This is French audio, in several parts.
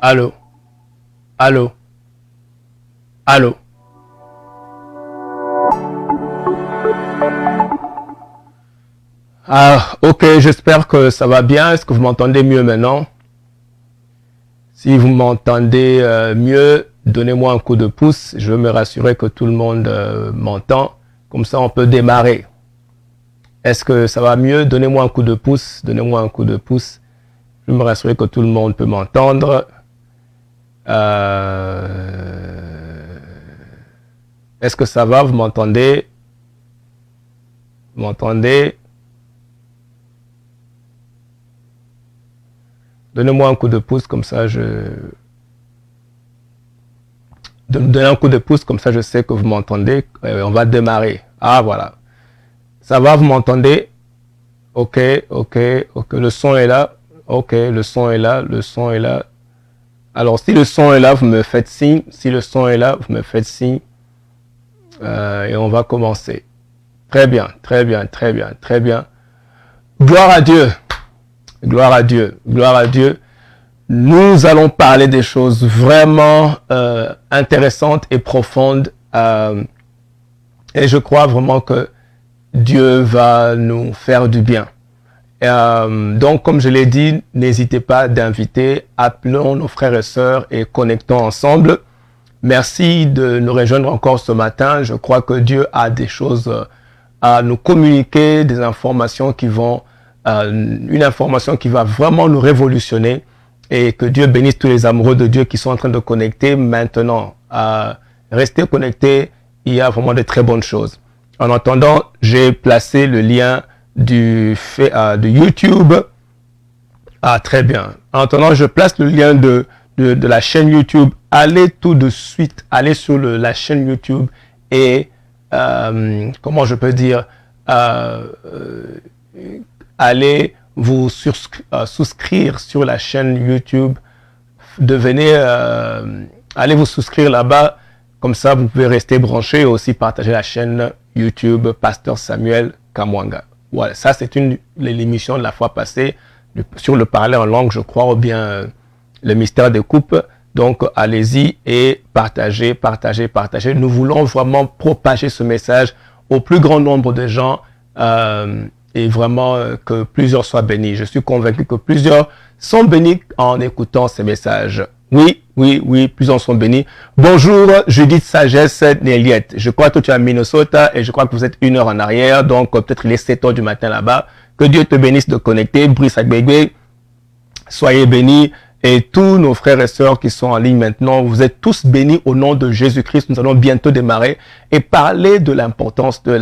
Allô? Allô? Allô? Ah, ok, j'espère que ça va bien. Est-ce que vous m'entendez mieux maintenant? Si vous m'entendez mieux, donnez-moi un coup de pouce. Je veux me rassurer que tout le monde m'entend. Comme ça, on peut démarrer. Est-ce que ça va mieux? Donnez-moi un coup de pouce. Donnez-moi un coup de pouce. Je veux me rassurer que tout le monde peut m'entendre. Est-ce que ça va? Vous m'entendez? Vous m'entendez? Donnez-moi un coup de pouce, comme ça Donnez un coup de pouce, comme ça je sais que vous m'entendez. On va démarrer. Ah, voilà. Ça va, vous m'entendez? Ok, ok, ok. Le son est là. Ok, le son est là, le son est là. Alors, si le son est là, vous me faites signe. Si le son est là, vous me faites signe. Et on va commencer. Très bien, très bien, très bien, très bien. Gloire à Dieu. Gloire à Dieu. Gloire à Dieu. Nous allons parler des choses vraiment intéressantes et profondes. Et je crois vraiment que Dieu va nous faire du bien. Donc, comme je l'ai dit, n'hésitez pas d'inviter, appelons nos frères et sœurs et connectons ensemble. Merci de nous rejoindre encore ce matin. Je crois que Dieu a des choses à nous communiquer, des informations qui vont, une information qui va vraiment nous révolutionner, et que Dieu bénisse tous les amoureux de Dieu qui sont en train de connecter maintenant. Restez connectés, il y a vraiment de très bonnes choses. En attendant, j'ai placé le lien de YouTube. Ah, très bien. En attendant, je place le lien de la chaîne YouTube. Allez tout de suite, allez sur la chaîne YouTube et, comment je peux dire, allez vous souscrire sur la chaîne YouTube. Devenez, allez vous souscrire là-bas. Comme ça, vous pouvez rester branché et aussi partager la chaîne YouTube Pasteur Samuel Kamwanga. Voilà, ça c'est l'émission de la fois passée sur le parler en langue, je crois, ou bien le mystère des coupes. Donc, allez-y et partagez, partagez, partagez. Nous voulons vraiment propager ce message au plus grand nombre de gens et vraiment que plusieurs soient bénis. Je suis convaincu que plusieurs sont bénis en écoutant ces messages. Oui, oui, oui, plusieurs sont bénis. Bonjour, Judith Sagesse Néliette. Je crois que tu es à Minnesota et je crois que vous êtes 1 heure en arrière. Donc, peut-être il est 7 heures du matin là-bas. Que Dieu te bénisse de connecter. Brice Agbegbe, soyez bénis. Et tous nos frères et sœurs qui sont en ligne maintenant, vous êtes tous bénis au nom de Jésus-Christ. Nous allons bientôt démarrer et parler de l'importance de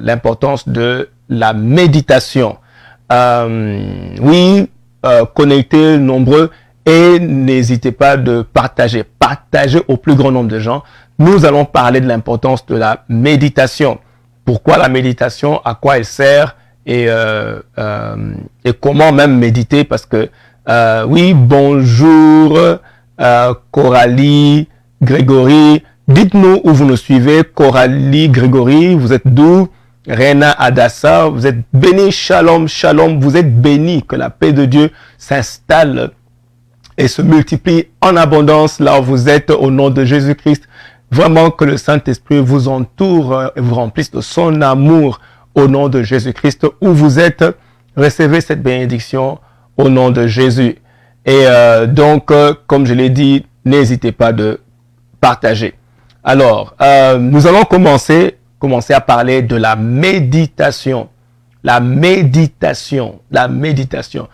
l'importance de la méditation. Oui, connectez nombreux et n'hésitez pas de partager. Partagez au plus grand nombre de gens. Nous allons parler de l'importance de la méditation. Pourquoi la méditation? À quoi elle sert? Et comment même méditer? Parce que, oui, bonjour, Coralie, Grégory. Dites-nous où vous nous suivez. Coralie, Grégory, vous êtes d'où? Rena Adassa, vous êtes bénis, shalom, shalom, vous êtes bénis, que la paix de Dieu s'installe et se multiplie en abondance là où vous êtes au nom de Jésus-Christ. Vraiment que le Saint-Esprit vous entoure et vous remplisse de son amour au nom de Jésus-Christ. Où vous êtes, recevez cette bénédiction au nom de Jésus. Et donc, comme je l'ai dit, n'hésitez pas de partager. Alors, nous allons commencer à parler de la méditation. La méditation. La méditation.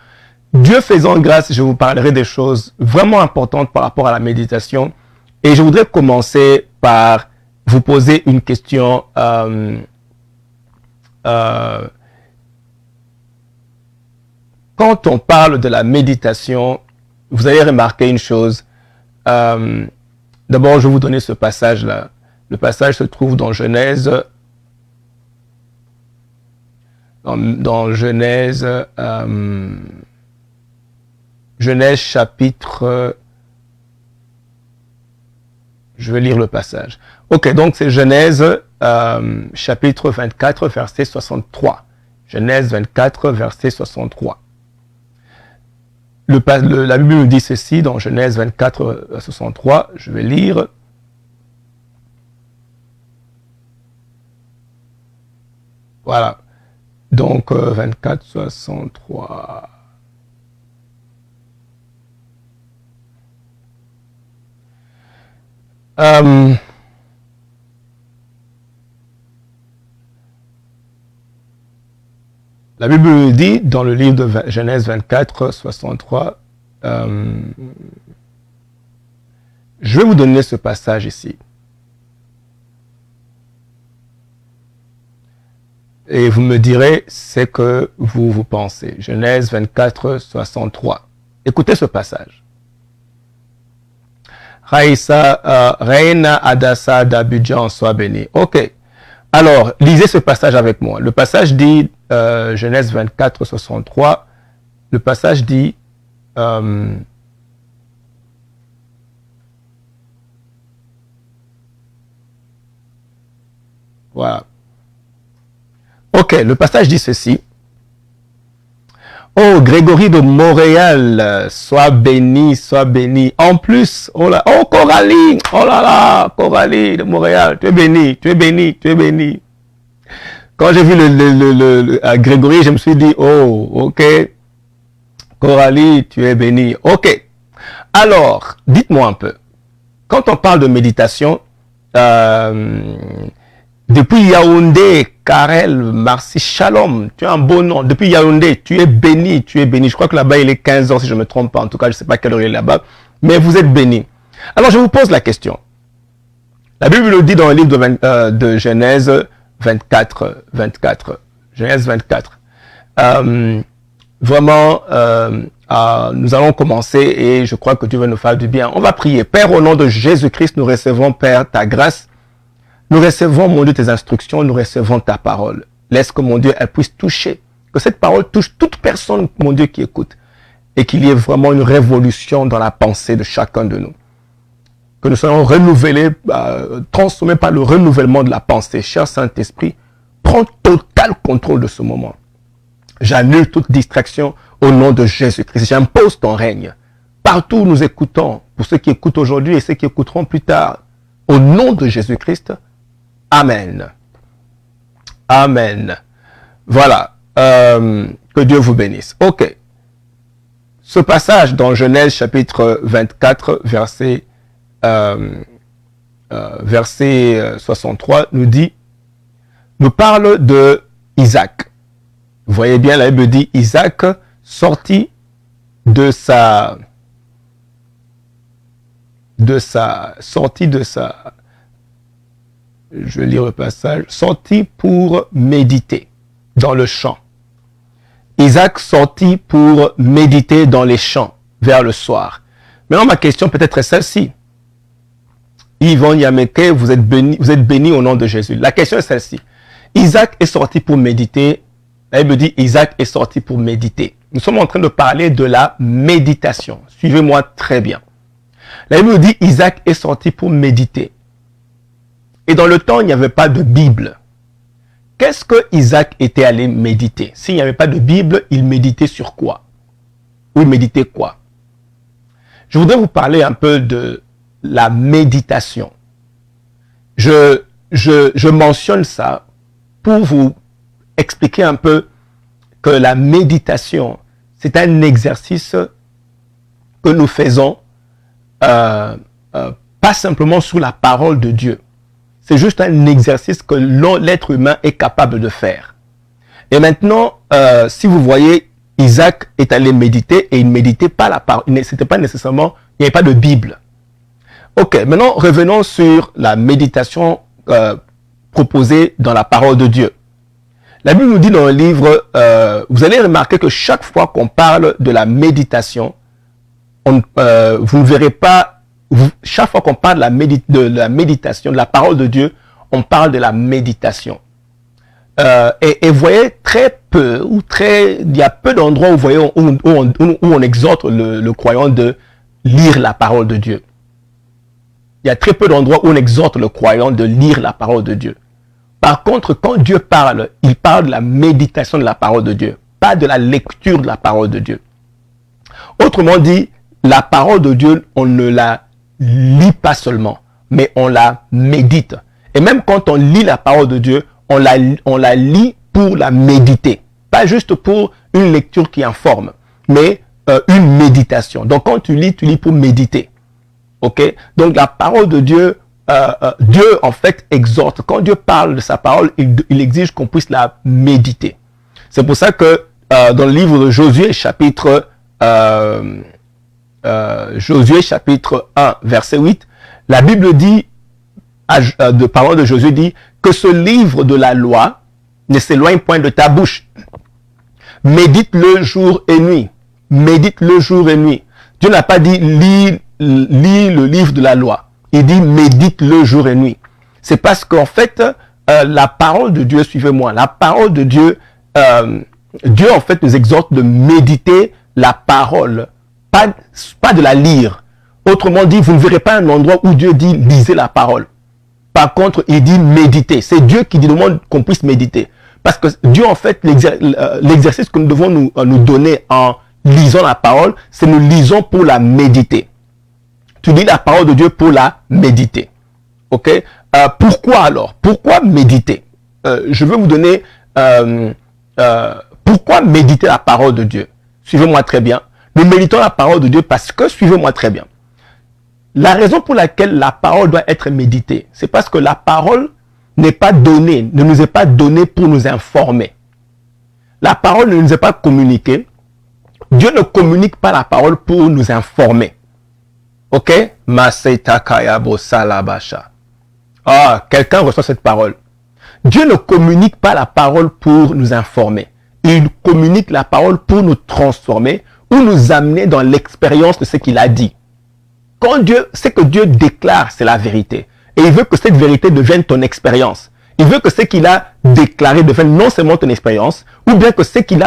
Dieu faisant grâce, je vous parlerai des choses vraiment importantes par rapport à la méditation. Et je voudrais commencer par vous poser une question. Quand on parle de la méditation, vous allez remarquer une chose. D'abord, je vais vous donner ce passage-là. Le passage se trouve dans Genèse. Dans Genèse, Genèse chapitre... Je vais lire le passage. Ok, donc c'est Genèse chapitre 24, verset 63. Genèse 24, verset 63. La Bible nous dit ceci dans Genèse 24, 63. Je vais lire. Voilà. Donc, 24, 63. La Bible dit dans le livre de Genèse 24, 63, je vais vous donner ce passage ici. Et vous me direz ce que vous pensez. Genèse 24, 63. Écoutez ce passage. Reina Adassa d'Abidjan soit bénie. Ok. Alors, lisez ce passage avec moi. Le passage dit, Genèse 24, 63, le passage dit, voilà. Ok, le passage dit ceci. Oh, Grégory de Montréal, sois béni, sois béni. En plus, oh là, oh Coralie, oh là là, Coralie de Montréal, tu es béni, tu es béni, tu es béni. Quand j'ai vu Grégory, je me suis dit, oh, ok, Coralie, tu es béni. Ok. Alors, dites-moi un peu. Quand on parle de méditation, depuis Yaoundé, Karel, Marcy, Shalom, tu as un beau nom. Depuis Yaoundé, tu es béni, tu es béni. Je crois que là-bas, il est 15 ans, si je ne me trompe pas. En tout cas, je ne sais pas quelle heure il est là-bas. Mais vous êtes béni. Alors, je vous pose la question. La Bible le dit dans le livre de Genèse 24. Genèse 24. Vraiment, nous allons commencer et je crois que Dieu va nous faire du bien. On va prier. Père, au nom de Jésus-Christ, nous recevons, Père, ta grâce. Nous recevons, mon Dieu, tes instructions, nous recevons ta parole. Laisse que, mon Dieu, elle puisse toucher, que cette parole touche toute personne, mon Dieu, qui écoute, et qu'il y ait vraiment une révolution dans la pensée de chacun de nous. Que nous soyons renouvelés, transformés par le renouvellement de la pensée. Cher Saint-Esprit, prends total contrôle de ce moment. J'annule toute distraction au nom de Jésus-Christ. J'impose ton règne. Partout où nous écoutons, pour ceux qui écoutent aujourd'hui et ceux qui écouteront plus tard, au nom de Jésus-Christ, Amen. Amen. Voilà. Que Dieu vous bénisse. Ok. Ce passage dans Genèse chapitre 24, verset 63, nous parle de Isaac. Vous voyez bien, la Bible dit Isaac sortit de sa je vais lire le passage, sortit pour méditer dans le champ. Isaac sortit pour méditer dans les champs vers le soir. Maintenant, ma question peut-être est celle-ci. Yvon Yameke, vous êtes béni au nom de Jésus. La question est celle-ci. Isaac est sorti pour méditer. La Bible dit Isaac est sorti pour méditer. Nous sommes en train de parler de la méditation. Suivez-moi très bien. La Bible dit Isaac est sorti pour méditer. Et dans le temps, il n'y avait pas de Bible. Qu'est-ce que Isaac était allé méditer? S'il n'y avait pas de Bible, il méditait sur quoi? Ou il méditait quoi? Je voudrais vous parler un peu de la méditation. Je mentionne ça pour vous expliquer un peu que la méditation, c'est un exercice que nous faisons pas simplement sur la parole de Dieu. C'est juste un exercice que l'être humain est capable de faire. Et maintenant, si vous voyez, Isaac est allé méditer et il ne méditait pas la parole. C'était pas nécessairement, il n'y avait pas de Bible. Ok, maintenant revenons sur la méditation proposée dans la parole de Dieu. La Bible nous dit dans le livre, vous allez remarquer que chaque fois qu'on parle de la méditation, vous ne verrez pas, chaque fois qu'on parle de la méditation, de la parole de Dieu, on parle de la méditation. Et vous voyez très peu, il y a peu d'endroits où, vous voyez, où on exhorte le croyant de lire la parole de Dieu. Il y a très peu d'endroits où on exhorte le croyant de lire la parole de Dieu. Par contre, quand Dieu parle, il parle de la méditation de la parole de Dieu, pas de la lecture de la parole de Dieu. Autrement dit, la parole de Dieu, on ne la lit pas seulement, mais on la médite. Et même quand on lit la parole de Dieu, on la lit pour la méditer. Pas juste pour une lecture qui informe, mais une méditation. Donc quand tu lis pour méditer. Ok? Donc la parole de Dieu, Dieu en fait exhorte. Quand Dieu parle de sa parole, il exige qu'on puisse la méditer. C'est pour ça que dans le livre de Josué, chapitre 1, verset 8, la Bible dit, de parole de Josué dit, que ce livre de la loi ne s'éloigne point de ta bouche. Médite-le jour et nuit. Médite-le jour et nuit. Dieu n'a pas dit lis le livre de la loi. Il dit médite-le jour et nuit. C'est parce qu'en fait, la parole de Dieu, suivez-moi, la parole de Dieu, Dieu en fait nous exhorte de méditer la parole, pas de la lire. Autrement dit, vous ne verrez pas un endroit où Dieu dit lisez la parole. Par contre, il dit méditer. C'est Dieu qui dit demande qu'on puisse méditer. Parce que Dieu, en fait, l'exercice que nous devons nous donner en lisant la parole, c'est nous lisons pour la méditer. Tu lis la parole de Dieu pour la méditer. Ok? Pourquoi alors? Pourquoi méditer? Je veux vous donner pourquoi méditer la parole de Dieu. Suivez-moi très bien. Nous méditons la parole de Dieu parce que, suivez-moi très bien. La raison pour laquelle la parole doit être méditée, c'est parce que la parole n'est pas donnée, ne nous est pas donnée pour nous informer. La parole ne nous est pas communiquée. Dieu ne communique pas la parole pour nous informer. Ok? Ah, quelqu'un reçoit cette parole. Dieu ne communique pas la parole pour nous informer. Il communique la parole pour nous transformer ou nous amener dans l'expérience de ce qu'il a dit. Quand ce que Dieu déclare, c'est la vérité. Et il veut que cette vérité devienne ton expérience. Il veut que ce qu'il a déclaré devienne non seulement ton expérience, ou bien que ce qu'il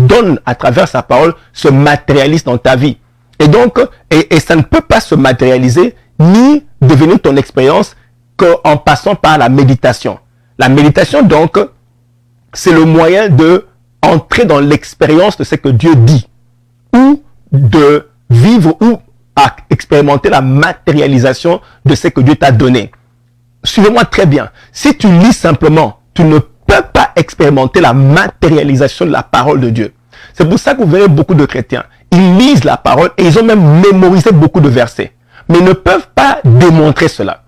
donne à travers sa parole se matérialise dans ta vie. Et donc, et ça ne peut pas se matérialiser ni devenir ton expérience qu'en passant par la méditation. La méditation, donc, c'est le moyen de entrer dans l'expérience de ce que Dieu dit, ou de vivre ou à expérimenter la matérialisation de ce que Dieu t'a donné. Suivez-moi très bien. Si tu lis simplement, tu ne peux pas expérimenter la matérialisation de la parole de Dieu. C'est pour ça que vous verrez beaucoup de chrétiens. Ils lisent la parole et ils ont même mémorisé beaucoup de versets. Mais ne peuvent pas démontrer cela.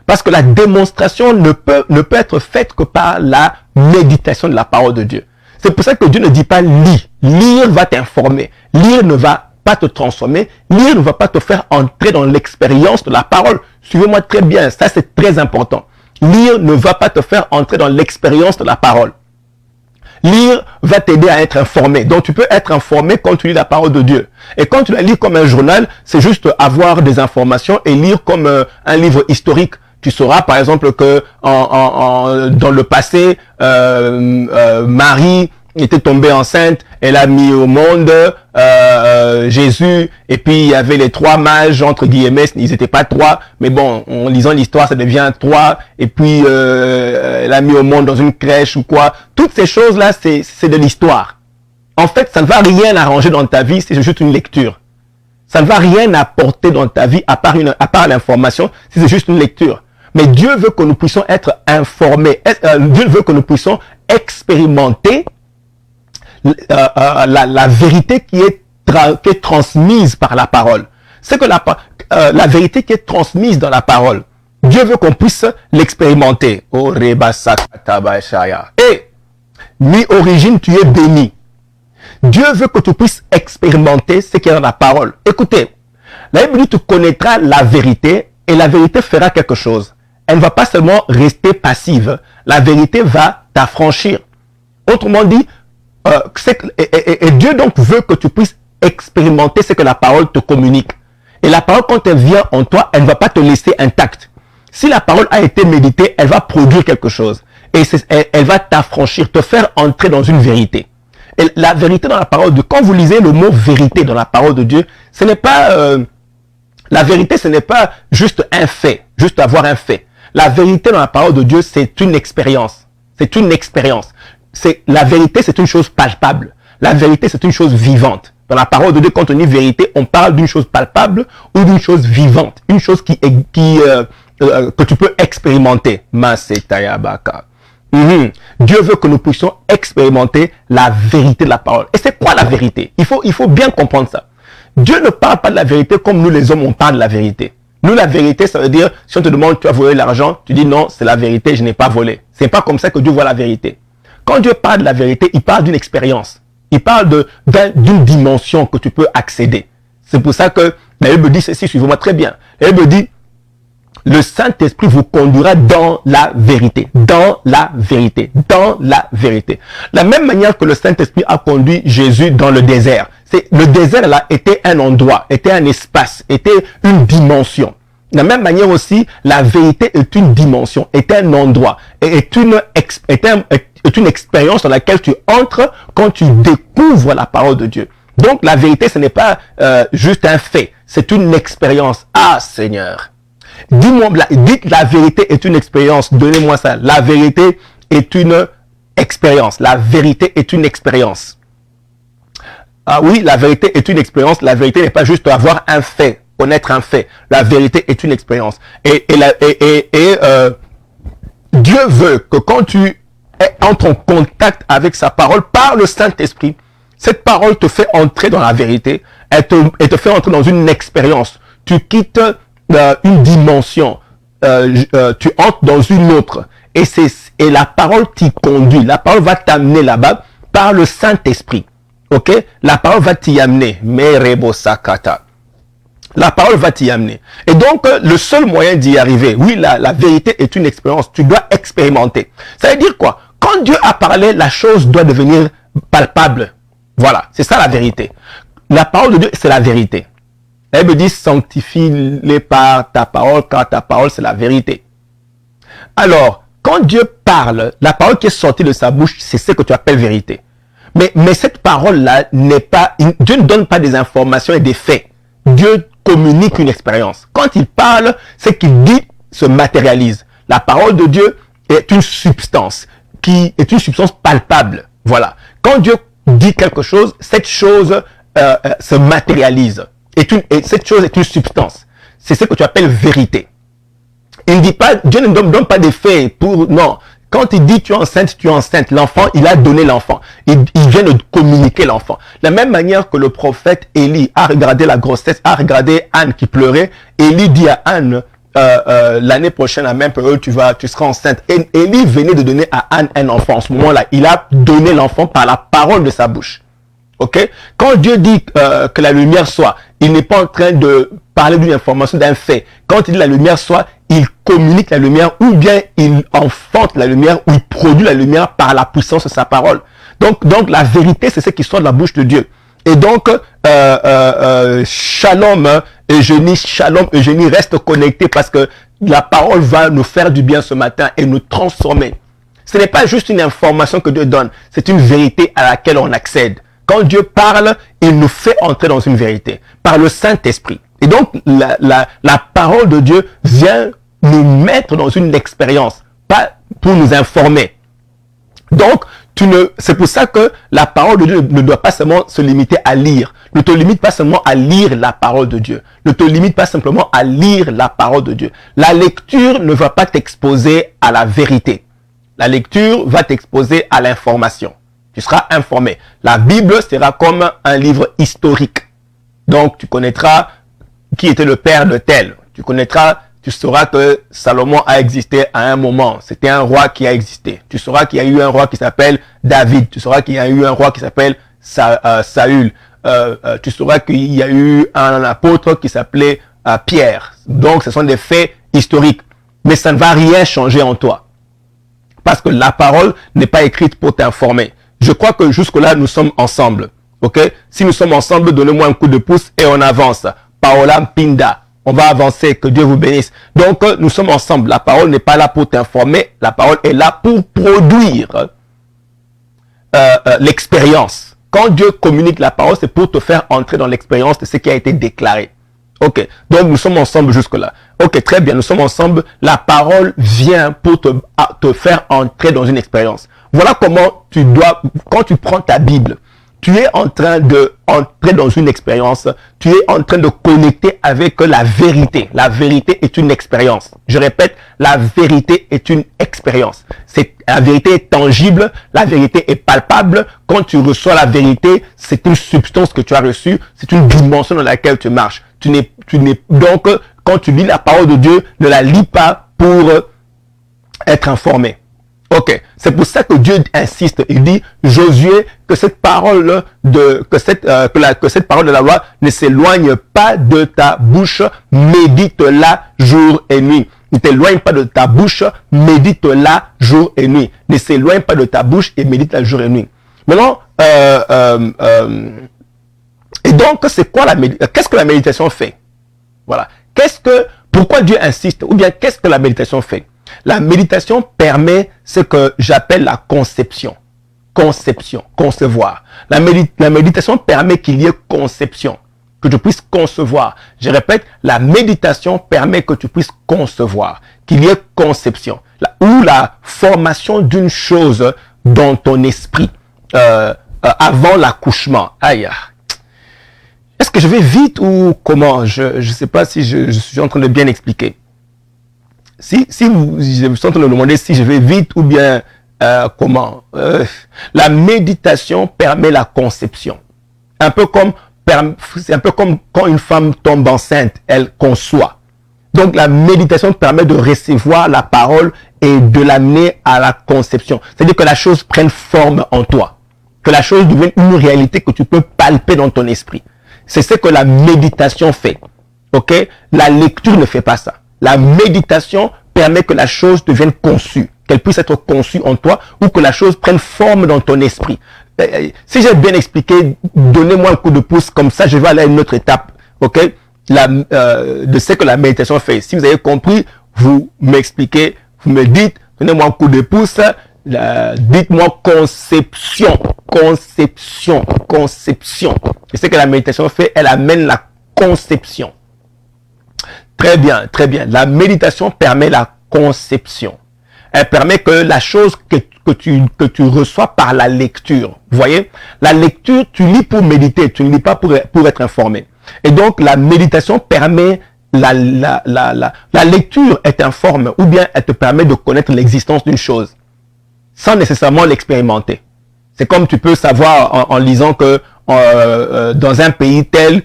Parce que la démonstration ne peut être faite que par la méditation de la parole de Dieu. C'est pour ça que Dieu ne dit pas lis. Lire va t'informer. Lire ne va pas te transformer. Lire ne va pas te faire entrer dans l'expérience de la parole. Suivez-moi très bien, ça c'est très important. Lire ne va pas te faire entrer dans l'expérience de la parole. Lire va t'aider à être informé. Donc tu peux être informé quand tu lis la parole de Dieu. Et quand tu la lis comme un journal, c'est juste avoir des informations et lire comme un livre historique. Tu sauras par exemple que dans le passé, Marie était tombée enceinte, elle a mis au monde Jésus, et puis il y avait les trois mages, entre guillemets, ils n'étaient pas trois, mais bon, en lisant l'histoire, ça devient trois, et puis elle a mis au monde dans une crèche ou quoi. Toutes ces choses-là, c'est de l'histoire. En fait, ça ne va rien arranger dans ta vie, c'est juste une lecture. Ça ne va rien apporter dans ta vie à part l'information, si c'est juste une lecture. Mais Dieu veut que nous puissions être informés. Dieu veut que nous puissions expérimenter la vérité qui est transmise par la parole. C'est que la vérité qui est transmise dans la parole, Dieu veut qu'on puisse l'expérimenter. Et mi-origine, tu es béni. Dieu veut que tu puisses expérimenter ce qui est dans la parole. Écoutez, la Bible dit tu connaîtras la vérité et la vérité fera quelque chose. Elle ne va pas seulement rester passive. La vérité va t'affranchir. Autrement dit, et Dieu donc veut que tu puisses expérimenter ce que la parole te communique. Et la parole, quand elle vient en toi, elle ne va pas te laisser intacte. Si la parole a été méditée, elle va produire quelque chose. Et elle va t'affranchir, te faire entrer dans une vérité. Et la vérité dans la parole de Dieu, quand vous lisez le mot vérité dans la parole de Dieu, ce n'est pas... la vérité, ce n'est pas juste un fait, juste avoir un fait. La vérité dans la parole de Dieu, c'est une expérience. C'est une expérience. La vérité, c'est une chose palpable. La vérité, c'est une chose vivante. Dans la parole de Dieu, quand on dit vérité, on parle d'une chose palpable ou d'une chose vivante. Une chose que tu peux expérimenter. Masetayabaka. Dieu veut que nous puissions expérimenter la vérité de la parole. Et c'est quoi la vérité? Il faut bien comprendre ça. Dieu ne parle pas de la vérité comme nous les hommes, on parle de la vérité. Nous, la vérité, ça veut dire, si on te demande, tu as volé l'argent, tu dis non, c'est la vérité, je n'ai pas volé. C'est pas comme ça que Dieu voit la vérité. Quand Dieu parle de la vérité, il parle d'une expérience. Il parle d'une dimension que tu peux accéder. C'est pour ça que la Bible dit ceci, suivez-moi très bien. La Bible dit, le Saint-Esprit vous conduira dans la vérité. Dans la vérité. Dans la vérité. La même manière que le Saint-Esprit a conduit Jésus dans le désert. Le désert là était un endroit, était un espace, était une dimension. De la même manière aussi, la vérité est une dimension, est un endroit, est une expérience dans laquelle tu entres quand tu découvres la parole de Dieu. Donc la vérité, ce n'est pas juste un fait, c'est une expérience. Ah Seigneur, dites la vérité est une expérience, donnez-moi ça. La vérité est une expérience, la vérité est une expérience. Ah oui, la vérité est une expérience. La vérité n'est pas juste avoir un fait, connaître un fait. La vérité est une expérience. Dieu veut que quand tu entres en contact avec sa parole par le Saint-Esprit, cette parole te fait entrer dans la vérité. Elle te fait entrer dans une expérience. Tu quittes une dimension. Tu entres dans une autre. Et la parole t'y conduit. La parole va t'amener là-bas par le Saint-Esprit. Ok, la parole va t'y amener. Merebo sakata. La parole va t'y amener. Et donc, le seul moyen d'y arriver, oui, la vérité est une expérience. Tu dois expérimenter. Ça veut dire quoi? Quand Dieu a parlé, la chose doit devenir palpable. Voilà, c'est ça la vérité. La parole de Dieu, c'est la vérité. Elle me dit, sanctifie-les par ta parole, car ta parole, c'est la vérité. Alors, quand Dieu parle, la parole qui est sortie de sa bouche, c'est ce que tu appelles vérité. Mais cette parole-là n'est pas... Dieu ne donne pas des informations et des faits. Dieu communique une expérience. Quand il parle, ce qu'il dit se matérialise. La parole de Dieu est une substance qui est une substance palpable. Voilà. Quand Dieu dit quelque chose, cette chose se matérialise. Et cette chose est une substance. C'est ce que tu appelles vérité. Il ne dit pas, Dieu ne donne pas des faits pour... Non. Quand il dit tu es enceinte, tu es enceinte. L'enfant, il a donné l'enfant. Il vient de communiquer l'enfant. De la même manière que le prophète Élie a regardé la grossesse, a regardé Anne qui pleurait. Élie dit à Anne, l'année prochaine, à la même période, tu seras enceinte. Et Élie venait de donner à Anne un enfant. En ce moment-là, il a donné l'enfant par la parole de sa bouche. Ok? Quand Dieu dit que la lumière soit, il n'est pas en train de parler d'une information, d'un fait. Quand il dit la lumière soit, il communique la lumière ou bien il enfante la lumière ou il produit la lumière par la puissance de sa parole. Donc la vérité, c'est ce qui sort de la bouche de Dieu. Et donc, shalom, Eugénie, reste connecté parce que la parole va nous faire du bien ce matin et nous transformer. Ce n'est pas juste une information que Dieu donne, c'est une vérité à laquelle on accède. Quand Dieu parle, il nous fait entrer dans une vérité par le Saint-Esprit. Et donc, la parole de Dieu vient nous mettre dans une expérience, pas pour nous informer. Donc, c'est pour ça que la parole de Dieu ne doit pas seulement se limiter à lire. Ne te limite pas seulement à lire la parole de Dieu. Ne te limite pas simplement à lire la parole de Dieu. La lecture ne va pas t'exposer à la vérité. La lecture va t'exposer à l'information. Tu seras informé. La Bible sera comme un livre historique. Donc, tu connaîtras qui était le père de tel. Tu sauras que Salomon a existé à un moment. C'était un roi qui a existé. Tu sauras qu'il y a eu un roi qui s'appelle David. Tu sauras qu'il y a eu un roi qui s'appelle Saül. Tu sauras qu'il y a eu un apôtre qui s'appelait Pierre. Donc, ce sont des faits historiques. Mais ça ne va rien changer en toi. Parce que la parole n'est pas écrite pour t'informer. Je crois que jusque-là, nous sommes ensemble. Ok? Si nous sommes ensemble, donnez-moi un coup de pouce et on avance. Paola Pinda. On va avancer, que Dieu vous bénisse. Donc, nous sommes ensemble. La parole n'est pas là pour t'informer. La parole est là pour produire l'expérience. Quand Dieu communique la parole, c'est pour te faire entrer dans l'expérience de ce qui a été déclaré. Ok, donc nous sommes ensemble jusque-là. Ok, très bien, nous sommes ensemble. La parole vient pour te faire entrer dans une expérience. Voilà comment tu dois, quand tu prends ta Bible, tu es en train d'entrer dans une expérience, tu es en train de connecter avec la vérité. La vérité est une expérience. Je répète, la vérité est une expérience. La vérité est tangible, la vérité est palpable. Quand tu reçois la vérité, c'est une substance que tu as reçue, c'est une dimension dans laquelle tu marches. Donc, quand tu lis la parole de Dieu, ne la lis pas pour être informé. Ok, c'est pour ça que Dieu insiste. Il dit, Josué, que cette parole que cette parole de la loi ne s'éloigne pas de ta bouche, médite-la jour et nuit. Ne t'éloigne pas de ta bouche, médite-la jour et nuit. Ne s'éloigne pas de ta bouche et médite-la jour et nuit. Maintenant, et donc, c'est quoi qu'est-ce que la méditation fait? Voilà. Pourquoi Dieu insiste? Ou bien, qu'est-ce que la méditation fait? La méditation permet ce que j'appelle la conception. Conception, concevoir. La méditation permet qu'il y ait conception, que tu puisses concevoir. Je répète, la méditation permet que tu puisses concevoir, qu'il y ait conception, ou la formation d'une chose dans ton esprit avant l'accouchement. Aïe. Est-ce que je vais vite ou comment? Je ne sais pas si je suis en train de bien expliquer. Je suis en train de me demander si je vais vite ou bien comment. La méditation permet la conception. C'est un peu comme quand une femme tombe enceinte, elle conçoit. Donc la méditation permet de recevoir la parole et de l'amener à la conception. C'est-à-dire que la chose prenne forme en toi. Que la chose devienne une réalité que tu peux palper dans ton esprit. C'est ce que la méditation fait. Ok? La lecture ne fait pas ça. La méditation permet que la chose devienne conçue, qu'elle puisse être conçue en toi ou que la chose prenne forme dans ton esprit. Si j'ai bien expliqué, donnez-moi un coup de pouce, comme ça je vais aller à une autre étape, ok, de ce que la méditation fait. Si vous avez compris, vous m'expliquez, vous me dites, donnez-moi un coup de pouce, dites-moi conception, conception, conception. Et ce que la méditation fait, elle amène la conception. Très bien, très bien. La méditation permet la conception. Elle permet que la chose que tu reçois par la lecture. Vous voyez? La lecture, tu lis pour méditer, tu ne lis pas pour être informé. Et donc, la méditation permet, la lecture est informe, ou bien elle te permet de connaître l'existence d'une chose, sans nécessairement l'expérimenter. C'est comme tu peux savoir en lisant que dans un pays tel,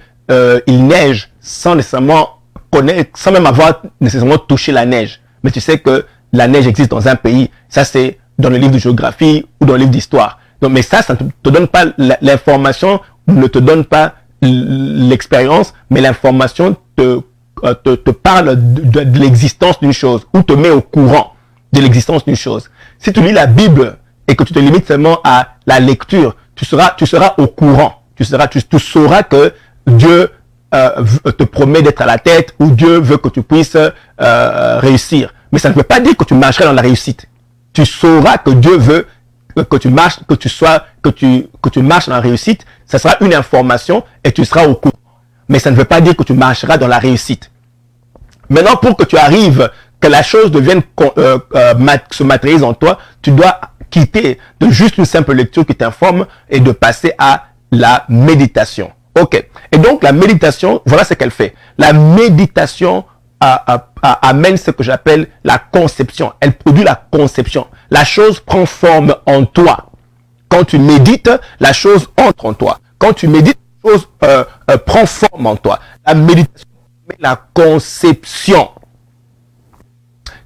il neige, sans nécessairement connaître, sans même avoir nécessairement touché la neige. Mais tu sais que la neige existe dans un pays. Ça, c'est dans le livre de géographie ou dans le livre d'histoire. Donc, mais ça ne te donne pas l'information, ne te donne pas l'expérience, mais l'information te parle de l'existence d'une chose ou te met au courant de l'existence d'une chose. Si tu lis la Bible et que tu te limites seulement à la lecture, tu seras au courant. Tu sauras que Dieu te promet d'être à la tête ou Dieu veut que tu puisses réussir. Mais ça ne veut pas dire que tu marcheras dans la réussite. Tu sauras que Dieu veut que tu marches, que tu marches dans la réussite. Ça sera une information et tu seras au courant. Mais ça ne veut pas dire que tu marcheras dans la réussite. Maintenant, pour que tu arrives, que la chose devienne se matérialise en toi, tu dois quitter de juste une simple lecture qui t'informe et de passer à la méditation. Ok. Et donc, la méditation, voilà ce qu'elle fait. La méditation amène ce que j'appelle la conception. Elle produit la conception. La chose prend forme en toi. Quand tu médites, la chose entre en toi. Quand tu médites, la chose prend forme en toi. La méditation permet la conception.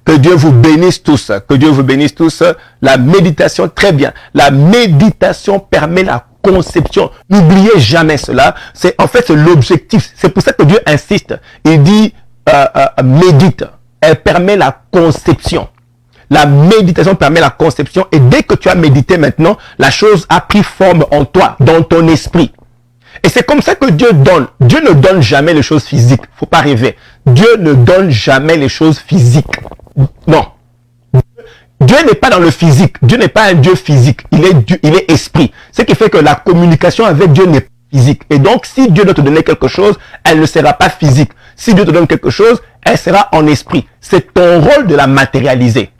Que Dieu vous bénisse tous. Que Dieu vous bénisse tous. La méditation, très bien. La méditation permet la conception. N'oubliez jamais cela. C'est l'objectif. C'est pour ça que Dieu insiste. Il dit médite. Elle permet la conception. La méditation permet la conception. Et dès que tu as médité maintenant, la chose a pris forme en toi, dans ton esprit. Et c'est comme ça que Dieu donne. Dieu ne donne jamais les choses physiques. Faut pas rêver. Dieu ne donne jamais les choses physiques. Non. Dieu n'est pas dans le physique. Dieu n'est pas un Dieu physique. Il est esprit. Ce qui fait que la communication avec Dieu n'est pas physique. Et donc, si Dieu doit te donner quelque chose, elle ne sera pas physique. Si Dieu te donne quelque chose, elle sera en esprit. C'est ton rôle de la matérialiser.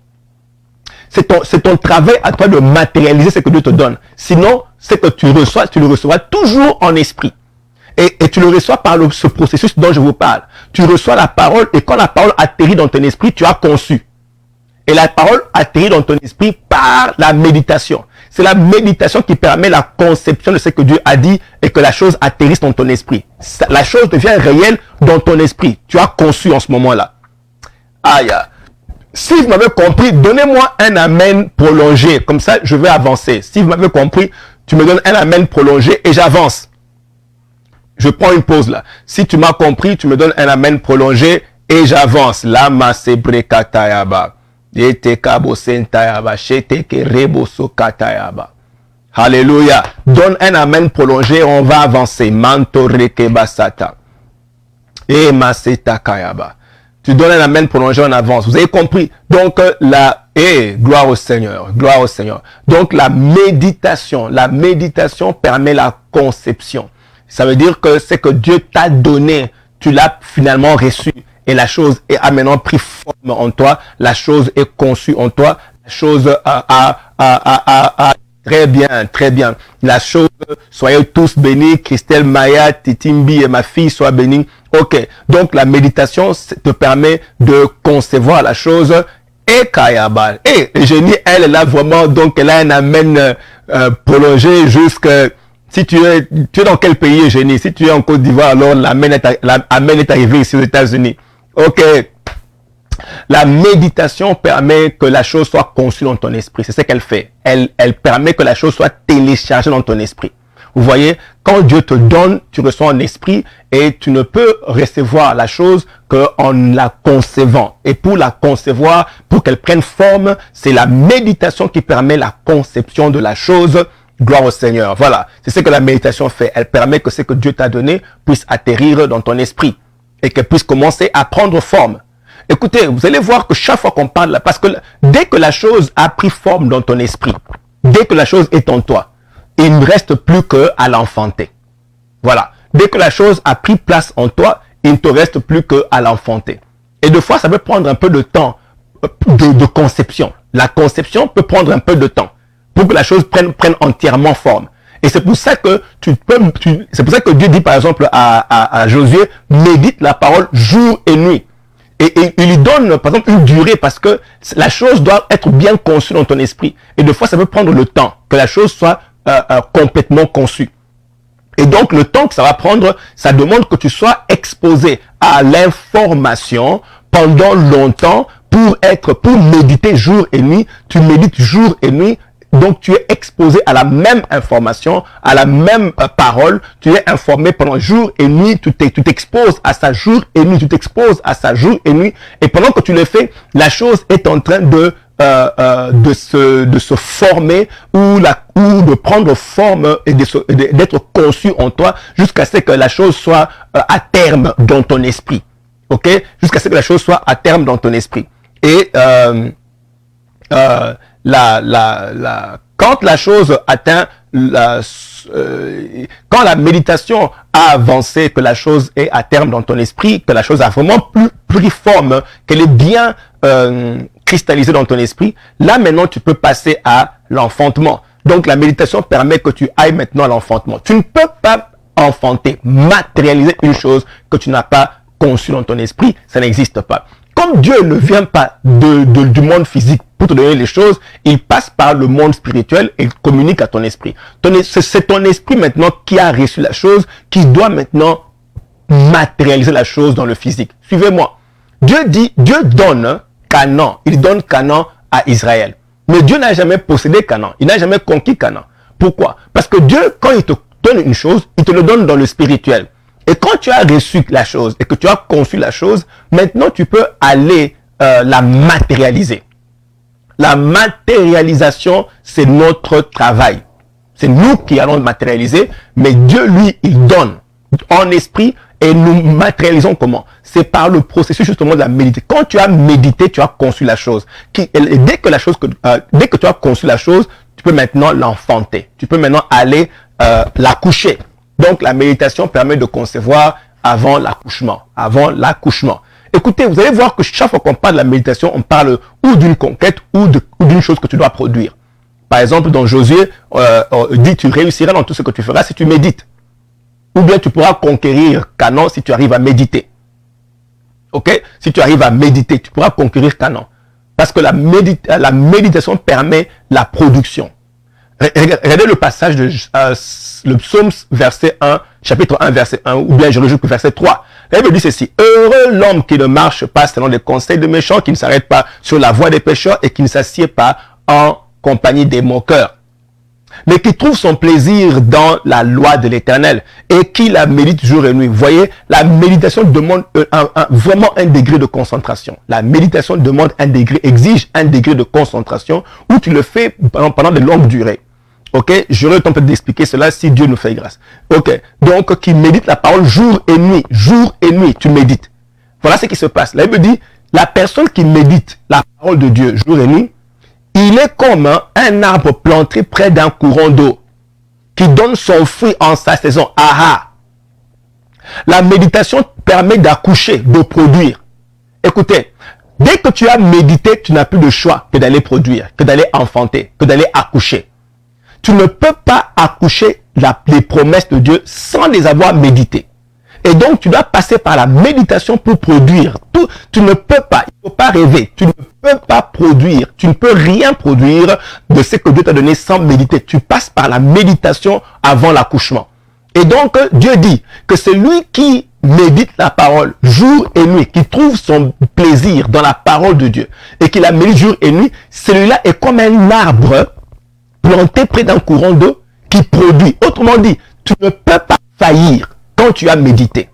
C'est ton travail à toi de matérialiser ce que Dieu te donne. Sinon, ce que tu le recevras toujours en esprit. Et tu le reçois par ce processus dont je vous parle. Tu reçois la parole et quand la parole atterrit dans ton esprit, tu as conçu. Et la parole atterrit dans ton esprit par la méditation. C'est la méditation qui permet la conception de ce que Dieu a dit et que la chose atterrisse dans ton esprit. La chose devient réelle dans ton esprit. Tu as conçu en ce moment-là. Aïe. Si vous m'avez compris, donnez-moi un amen prolongé. Comme ça, je vais avancer. Si vous m'avez compris, tu me donnes un amen prolongé et j'avance. Je prends une pause là. Si tu m'as compris, tu me donnes un amen prolongé et j'avance. Lama sebrekatayaba. Alléluia. Donne un amen prolongé, on va avancer. Mantoreke basata. Et maseta kayaba. Tu donnes un amen prolongé, on avance. Vous avez compris? Donc, gloire au Seigneur, gloire au Seigneur. Donc, la méditation permet la conception. Ça veut dire que c'est que Dieu t'a donné, tu l'as finalement reçu. Et la chose a maintenant pris forme en toi. La chose est conçue en toi. La chose très bien, très bien. La chose, soyez tous bénis. Christelle, Maya, Titimbi et ma fille soient bénis. Ok. Donc, la méditation te permet de concevoir la chose. Et Kayaba. Et Eugénie, elle est là vraiment. Donc, elle a un amen prolongé jusqu'à... Si tu es dans quel pays, Eugénie? Si tu es en Côte d'Ivoire, alors l'amen est arrivé ici aux États-Unis. Ok. La méditation permet que la chose soit conçue dans ton esprit. C'est ce qu'elle fait. Elle permet que la chose soit téléchargée dans ton esprit. Vous voyez, quand Dieu te donne, tu reçois en esprit et tu ne peux recevoir la chose qu'en la concevant. Et pour la concevoir, pour qu'elle prenne forme, c'est la méditation qui permet la conception de la chose. Gloire au Seigneur. Voilà. C'est ce que la méditation fait. Elle permet que ce que Dieu t'a donné puisse atterrir dans ton esprit et qu'elle puisse commencer à prendre forme. Écoutez, vous allez voir que chaque fois qu'on parle là, parce que dès que la chose a pris forme dans ton esprit, dès que la chose est en toi, il ne reste plus qu'à l'enfanter. Voilà. Dès que la chose a pris place en toi, il ne te reste plus qu'à l'enfanter. Et des fois, ça peut prendre un peu de temps de conception. La conception peut prendre un peu de temps pour que la chose prenne entièrement forme. Et c'est pour ça que c'est pour ça que Dieu dit par exemple à Josué, médite la parole jour et nuit. Et il lui donne par exemple une durée parce que la chose doit être bien conçue dans ton esprit. Et des fois, ça peut prendre le temps que la chose soit complètement conçue. Et donc, le temps que ça va prendre, ça demande que tu sois exposé à l'information pendant longtemps pour méditer jour et nuit. Tu médites jour et nuit. Donc, tu es exposé à la même information, à la même parole. Tu es informé pendant jour et nuit. Tu t'exposes à ça jour et nuit. Tu t'exposes à ça jour et nuit. Et pendant que tu le fais, la chose est en train de se former ou de prendre forme et d'être conçue en toi jusqu'à ce que la chose soit à terme dans ton esprit. Ok? Jusqu'à ce que la chose soit à terme dans ton esprit. Et quand la chose atteint quand la méditation a avancé, que la chose est à terme dans ton esprit, que la chose a vraiment pris forme, qu'elle est bien cristallisée dans ton esprit, là maintenant tu peux passer à l'enfantement. Donc la méditation permet que tu ailles maintenant à l'enfantement. Tu ne peux pas enfanter, matérialiser une chose que tu n'as pas conçue dans ton esprit, ça n'existe pas. Comme Dieu ne vient pas du monde physique pour te donner les choses, il passe par le monde spirituel et il communique à ton esprit. C'est ton esprit maintenant qui a reçu la chose, qui doit maintenant matérialiser la chose dans le physique. Suivez-moi. Dieu donne Canaan. Il donne Canaan à Israël. Mais Dieu n'a jamais possédé Canaan. Il n'a jamais conquis Canaan. Pourquoi? Parce que Dieu, quand il te donne une chose, il te le donne dans le spirituel. Et quand tu as reçu la chose et que tu as conçu la chose, maintenant tu peux aller la matérialiser. La matérialisation, c'est notre travail. C'est nous qui allons matérialiser, mais Dieu, lui, il donne en esprit et nous matérialisons comment? C'est par le processus justement de la méditation. Quand tu as médité, tu as conçu la chose. Et dès que tu as conçu la chose, tu peux maintenant l'enfanter. Tu peux maintenant aller la coucher. Donc, la méditation permet de concevoir avant l'accouchement. Avant l'accouchement. Écoutez, vous allez voir que chaque fois qu'on parle de la méditation, on parle ou d'une conquête ou d'une chose que tu dois produire. Par exemple, dans Josué, dit tu réussiras dans tout ce que tu feras si tu médites. Ou bien tu pourras conquérir Canaan si tu arrives à méditer. Ok? Si tu arrives à méditer, tu pourras conquérir Canaan. Parce que la méditation permet la production. Regardez le passage de le psaume verset 1, chapitre 1, verset 1, ou bien je le joue verset 3. La Bible dit ceci: heureux l'homme qui ne marche pas selon les conseils de méchants, qui ne s'arrête pas sur la voie des pécheurs et qui ne s'assied pas en compagnie des moqueurs, mais qui trouve son plaisir dans la loi de l'Éternel et qui la médite jour et nuit. Vous voyez, la méditation demande vraiment un degré de concentration. La méditation demande exige un degré de concentration où tu le fais pendant de longues durées. Ok, j'aurai le temps d'expliquer cela si Dieu nous fait grâce. Ok, donc qui médite la parole jour et nuit, tu médites. Voilà ce qui se passe. La Bible dit, la personne qui médite la parole de Dieu jour et nuit, il est comme un arbre planté près d'un courant d'eau qui donne son fruit en sa saison. Aha! La méditation permet d'accoucher, de produire. Écoutez, dès que tu as médité, tu n'as plus de choix que d'aller produire, que d'aller enfanter, que d'aller accoucher. Tu ne peux pas accoucher les promesses de Dieu sans les avoir méditées. Et donc, tu dois passer par la méditation pour produire. Tu ne peux pas, il ne faut pas rêver. Tu ne peux pas produire. Tu ne peux rien produire de ce que Dieu t'a donné sans méditer. Tu passes par la méditation avant l'accouchement. Et donc, Dieu dit que celui qui médite la parole jour et nuit, qui trouve son plaisir dans la parole de Dieu et qui la médite jour et nuit, celui-là est comme un arbre planté près d'un courant d'eau qui produit. Autrement dit, tu ne peux pas faillir quand tu as médité.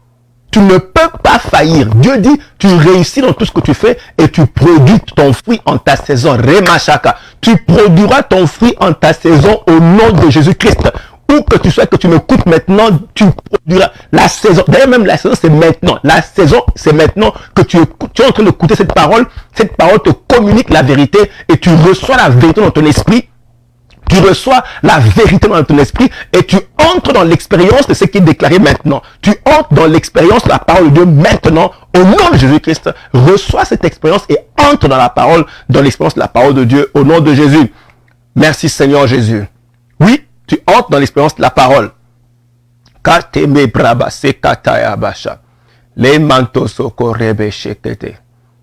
Tu ne peux pas faillir. Dieu dit, tu réussis dans tout ce que tu fais et tu produis ton fruit en ta saison. Remashaka. Tu produiras ton fruit en ta saison au nom de Jésus-Christ. Où que tu sois, que tu m'écoutes maintenant, tu produiras la saison. D'ailleurs, même la saison, c'est maintenant. La saison, c'est maintenant que tu es en train d'écouter cette parole. Cette parole te communique la vérité et tu reçois la vérité dans ton esprit. Tu reçois la vérité dans ton esprit et tu entres dans l'expérience de ce qui est déclaré maintenant. Tu entres dans l'expérience de la parole de Dieu maintenant au nom de Jésus-Christ. Reçois cette expérience et entre dans la parole, dans l'expérience de la parole de Dieu au nom de Jésus. Merci Seigneur Jésus. Oui, tu entres dans l'expérience de la parole.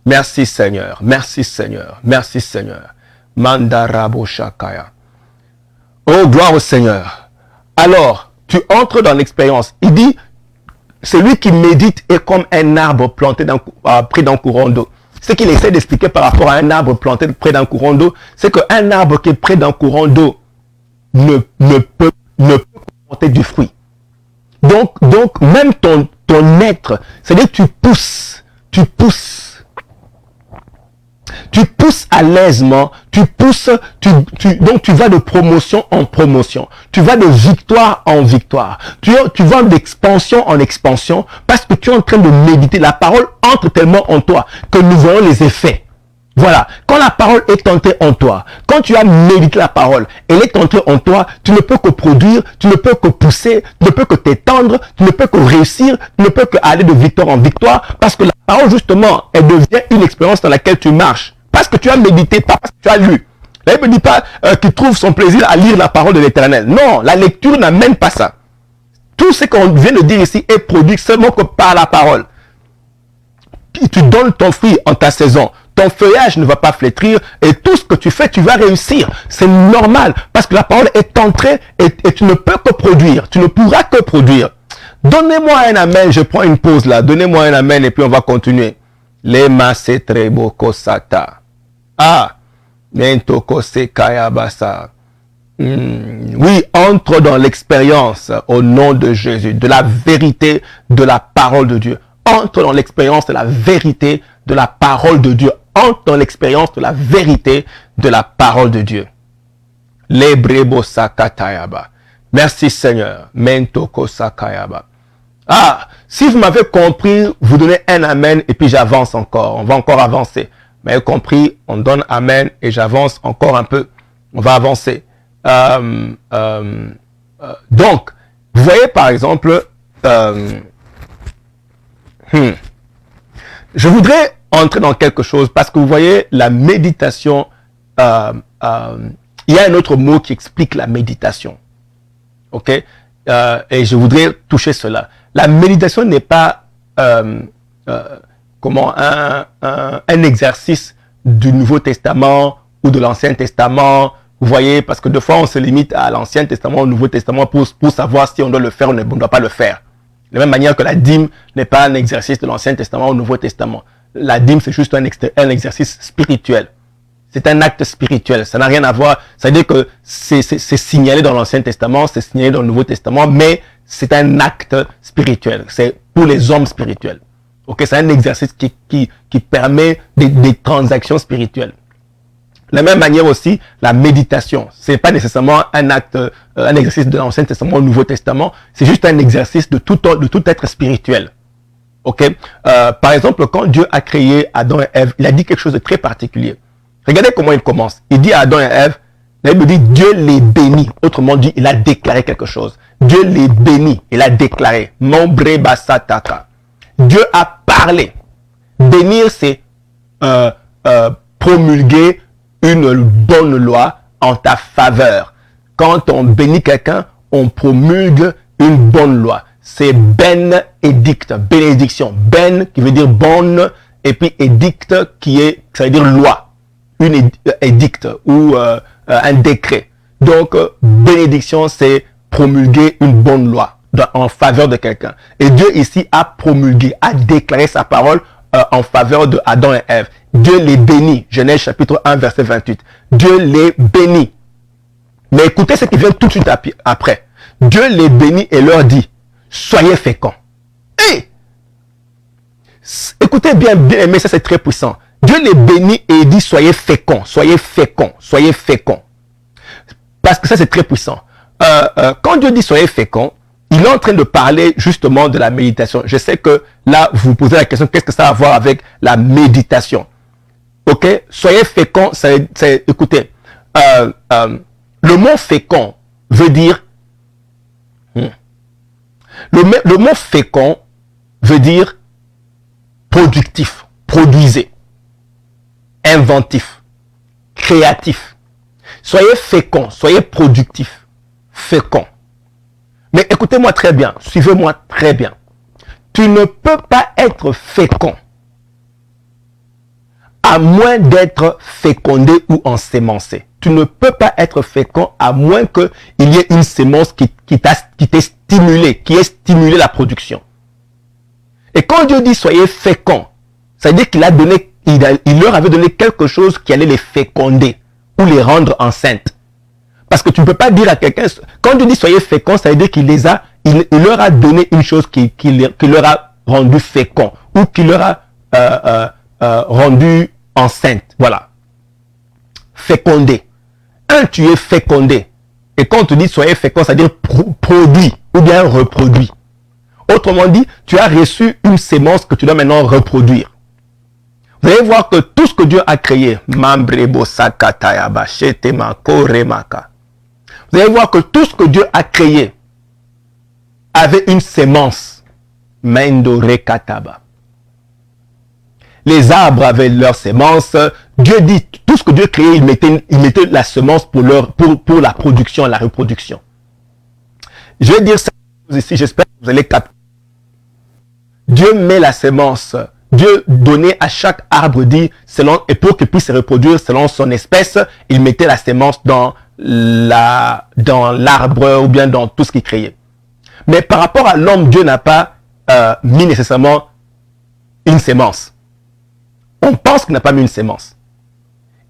Merci Seigneur, merci Seigneur, merci Seigneur. Mandarabo Shakaya. Oh, gloire au Seigneur. Alors, tu entres dans l'expérience. Il dit, celui qui médite est comme un arbre planté près d'un courant d'eau. Ce qu'il essaie d'expliquer par rapport à un arbre planté près d'un courant d'eau, c'est qu'un arbre qui est près d'un courant d'eau ne peut porter du fruit. Donc même ton être, c'est-à-dire tu pousses allèsement, donc tu vas de promotion en promotion, tu vas de victoire en victoire, tu vas d'expansion en expansion, parce que tu es en train de méditer. La parole entre tellement en toi que nous voyons les effets. Voilà, quand la parole est entrée en toi, quand tu as médité la parole, elle est entrée en toi, tu ne peux que produire, tu ne peux que pousser, tu ne peux que t'étendre, tu ne peux que réussir, tu ne peux que aller de victoire en victoire, parce que la parole justement, elle devient une expérience dans laquelle tu marches. Parce que tu as médité, pas parce que tu as lu. La Bible ne dit pas qu'il trouve son plaisir à lire la parole de l'Éternel. Non, la lecture n'amène pas ça. Tout ce qu'on vient de dire ici est produit seulement que par la parole. Puis tu donnes ton fruit en ta saison. Ton feuillage ne va pas flétrir et tout ce que tu fais, tu vas réussir. C'est normal parce que la parole est entrée et tu ne peux que produire. Tu ne pourras que produire. Donnez-moi un amen. Je prends une pause là. Donnez-moi un amen et puis on va continuer. Les masetrebo-kosata. Ah, mentoko-sekaya-basa. Oui, entre dans l'expérience au nom de Jésus, de la vérité de la parole de Dieu. Entre dans l'expérience de la vérité de la parole de Dieu. Entre dans l'expérience de la vérité de la parole de Dieu. Lebrebo-sakatayaba. Merci Seigneur. Mentoko-sakayaba. Ah, si vous m'avez compris, vous donnez un amen et puis j'avance encore. On va encore avancer. Vous m'avez compris, on donne amen et j'avance encore un peu. On va avancer. Donc, vous voyez par exemple, Je voudrais entrer dans quelque chose parce que vous voyez, la méditation, il y a un autre mot qui explique la méditation. Ok, et je voudrais toucher cela. La méditation n'est pas comment un exercice du Nouveau Testament ou de l'Ancien Testament. Vous voyez, parce que des fois on se limite à l'Ancien Testament, au Nouveau Testament pour savoir si on doit le faire ou on ne doit pas le faire. De la même manière que la dîme n'est pas un exercice de l'Ancien Testament au Nouveau Testament. La dîme, c'est juste un exercice spirituel. C'est un acte spirituel. Ça n'a rien à voir. Ça veut dire que c'est signalé dans l'Ancien Testament, c'est signalé dans le Nouveau Testament, mais c'est un acte spirituel. C'est pour les hommes spirituels. Ok, c'est un exercice qui permet des transactions spirituelles. De la même manière aussi, la méditation. C'est pas nécessairement un acte, un exercice de l'Ancien Testament au Nouveau Testament. C'est juste un exercice de tout être spirituel. Ok. Par exemple, quand Dieu a créé Adam et Ève, il a dit quelque chose de très particulier. Regardez comment il commence. Il dit à Adam et Ève, la Bible dit Dieu les bénit. Autrement dit, il a déclaré quelque chose. Dieu les bénit. Il a déclaré. Mombre basataka. Dieu a parlé. Bénir, c'est promulguer une bonne loi en ta faveur. Quand on bénit quelqu'un, on promulgue une bonne loi. C'est ben édicte, bénédiction. Ben qui veut dire bonne, et puis édicte ça veut dire loi. Une édicte ou un décret. Donc, bénédiction, c'est promulguer une bonne loi en faveur de quelqu'un. Et Dieu ici a promulgué, a déclaré sa parole en faveur de Adam et Ève. Dieu les bénit. Genèse chapitre 1, verset 28. Dieu les bénit. Mais écoutez ce qui vient tout de suite après. Dieu les bénit et leur dit, soyez féconds. Hey! Écoutez bien, bien aimé, ça c'est très puissant. Dieu les bénit et il dit, soyez féconds, soyez féconds, soyez féconds. Parce que ça c'est très puissant. Quand Dieu dit soyez féconds, il est en train de parler justement de la méditation. Je sais que là, vous vous posez la question, qu'est-ce que ça a à voir avec la méditation? Ok, soyez féconds, écoutez, le mot fécond veut dire, le mot fécond veut dire productif, produisez, inventif, créatif. Soyez fécond, soyez productif, fécond. Mais écoutez-moi très bien, suivez-moi très bien. Tu ne peux pas être fécond à moins d'être fécondé ou ensémencé. Tu ne peux pas être fécond à moins qu'il y ait une sémence qui t'ait stimulé, qui ait stimulé la production. Et quand Dieu dit soyez féconds, ça veut dire qu'il leur avait donné quelque chose qui allait les féconder ou les rendre enceintes. Parce que tu ne peux pas dire à quelqu'un, quand Dieu dit soyez féconds, ça veut dire qu'il leur a donné une chose qui leur a rendu fécond ou qui leur a rendu enceinte. Voilà. Fécondé. Tu es fécondé. Et quand on te dit soyez fécond, ça veut dire produit ou bien reproduit. Autrement dit, tu as reçu une sémence que tu dois maintenant reproduire. Vous allez voir que tout ce que Dieu a créé, vous allez voir que tout ce que Dieu a créé avait une sémence. Les arbres avaient leur sémence. Dieu dit, tout ce que Dieu créait, il mettait la semence pour la production, la reproduction. Je vais dire ça ici, j'espère que vous allez capter. Dieu met la sémence. Dieu donnait à chaque arbre, dit, et pour qu'il puisse se reproduire selon son espèce, il mettait la sémence dans l'arbre ou bien dans tout ce qu'il créait. Mais par rapport à l'homme, Dieu n'a pas mis nécessairement une sémence. On pense qu'il n'a pas mis une sémence.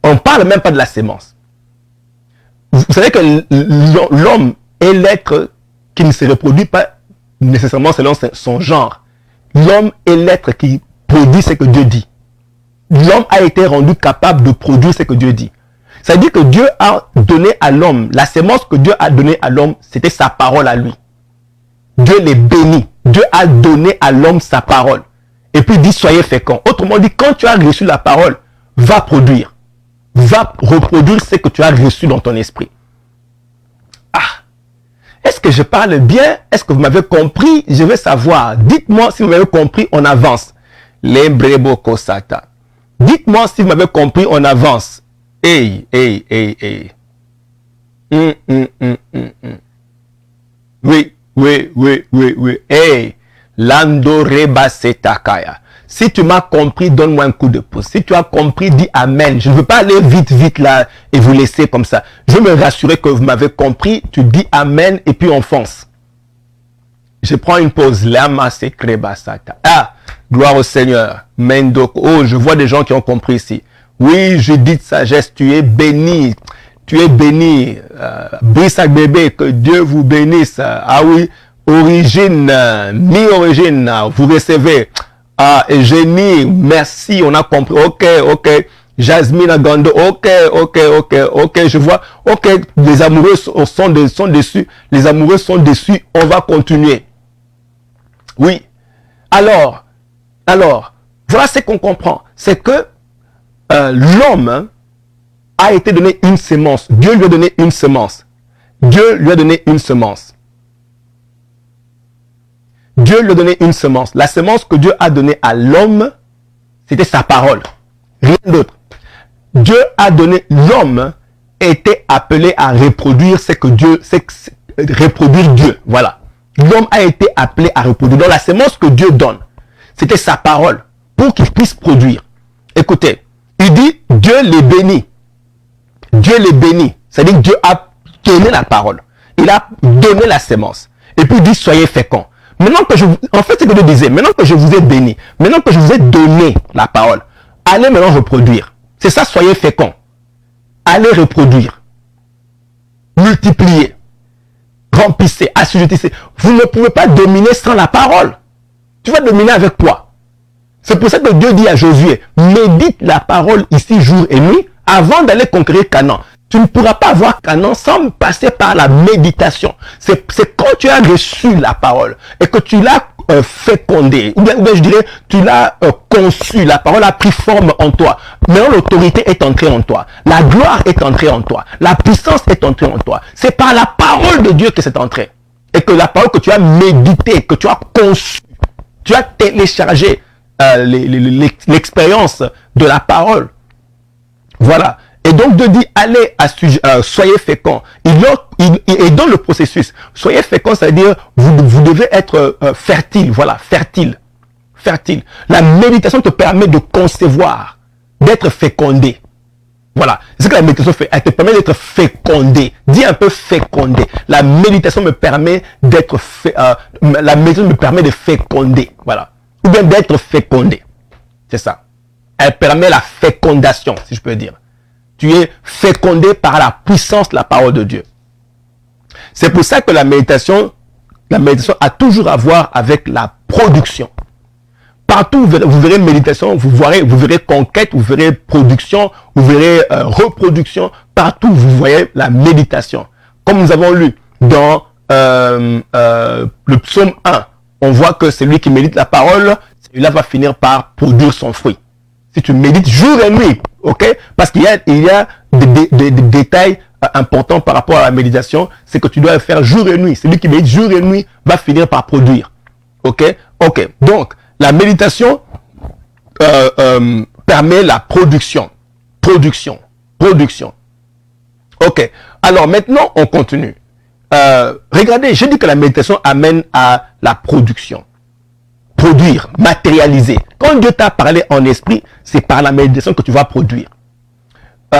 On ne parle même pas de la sémence. Vous savez que l'homme est l'être qui ne se reproduit pas nécessairement selon son genre. L'homme est l'être qui produit ce que Dieu dit. L'homme a été rendu capable de produire ce que Dieu dit. Ça veut dire que Dieu a donné à l'homme, la sémence que Dieu a donnée à l'homme, c'était sa parole à lui. Dieu les bénit. Dieu a donné à l'homme sa parole. Et puis il dit soyez féconds. Autrement dit, quand tu as reçu la parole, va produire. Va reproduire ce que tu as reçu dans ton esprit. Ah! Est-ce que je parle bien? Est-ce que vous m'avez compris? Je veux savoir. Dites-moi si vous m'avez compris, on avance. L'embrebo sata. Dites-moi si vous m'avez compris, on avance. Hey. Oui. Hey. Lando reba setakaya. Si tu m'as compris, donne-moi un coup de pouce. Si tu as compris, dis Amen. Je ne veux pas aller vite là et vous laisser comme ça. Je veux me rassurer que vous m'avez compris. Tu dis Amen et puis on fonce. Je prends une pause. Lama sekreba sata. Ah, gloire au Seigneur. Mendoko. Oh, je vois des gens qui ont compris ici. Oui, Judith Sagesse, tu es béni. Tu es béni. Brissac bébé, que Dieu vous bénisse. Ah oui, origine, mi-origine, vous recevez. Ah, Eugénie, merci, on a compris. Ok. Jasmine Agando, ok, je vois. Ok, les amoureux sont déçus. Les amoureux sont déçus. On va continuer. Oui. Alors, voilà ce qu'on comprend. C'est que l'homme a été donné une semence. Dieu lui a donné une semence. Dieu lui a donné une semence. Dieu lui a donné une semence. La semence que Dieu a donnée à l'homme, c'était sa parole. Rien d'autre. Dieu a donné, l'homme était appelé à reproduire ce que Dieu, reproduire Dieu. Voilà. L'homme a été appelé à reproduire. Donc la semence que Dieu donne, c'était sa parole pour qu'il puisse produire. Écoutez, il dit Dieu les bénit. Dieu les bénit. C'est-à-dire que Dieu a donné la parole. Il a donné la semence. Et puis il dit soyez féconds. Maintenant que en fait, c'est ce que Dieu disait. Maintenant que je vous ai béni, maintenant que je vous ai donné la parole, allez maintenant reproduire. C'est ça, soyez féconds. Allez reproduire. Multipliez. Remplissez, assujettissez. Vous ne pouvez pas dominer sans la parole. Tu vas dominer avec quoi? C'est pour ça que Dieu dit à Josué, médite la parole ici jour et nuit avant d'aller conquérir Canaan. Tu ne pourras pas avoir Canaan sans passer par la méditation. C'est quand tu as reçu la parole et que tu l'as fécondée, ou bien je dirais, tu l'as conçu, la parole a pris forme en toi. Maintenant, l'autorité est entrée en toi. La gloire est entrée en toi. La puissance est entrée en toi. C'est par la parole de Dieu que c'est entré. Et que la parole que tu as méditée, que tu as conçue, tu as téléchargé l'expérience de la parole. Voilà. Et donc Dieu dit, allez, soyez féconds. Et dans le processus, soyez féconds, c'est-à-dire, vous devez être fertile. Voilà, fertile. La méditation te permet de concevoir, d'être fécondé. Voilà, c'est ce que la méditation fait. Elle te permet d'être fécondé. Dis un peu fécondé. La méditation me permet d'être la méditation me permet de féconder. Voilà. Ou bien d'être fécondé. C'est ça. Elle permet la fécondation, si je peux dire. Tu es fécondé par la puissance de la parole de Dieu. C'est pour ça que la méditation a toujours à voir avec la production. Partout vous verrez méditation, vous verrez conquête, vous verrez production, vous verrez reproduction. Partout vous voyez la méditation. Comme nous avons lu dans le psaume 1, on voit que celui qui médite la parole, celui-là va finir par produire son fruit. Si tu médites jour et nuit, ok? Parce qu'il y a des détails importants par rapport à la méditation, c'est que tu dois le faire jour et nuit. Celui qui médite jour et nuit va finir par produire. Ok? Ok. Donc, la méditation permet la production. Production. Ok. Alors maintenant, on continue. Regardez, j'ai dit que la méditation amène à la production. Produire, matérialiser. Quand Dieu t'a parlé en esprit, c'est par la méditation que tu vas produire.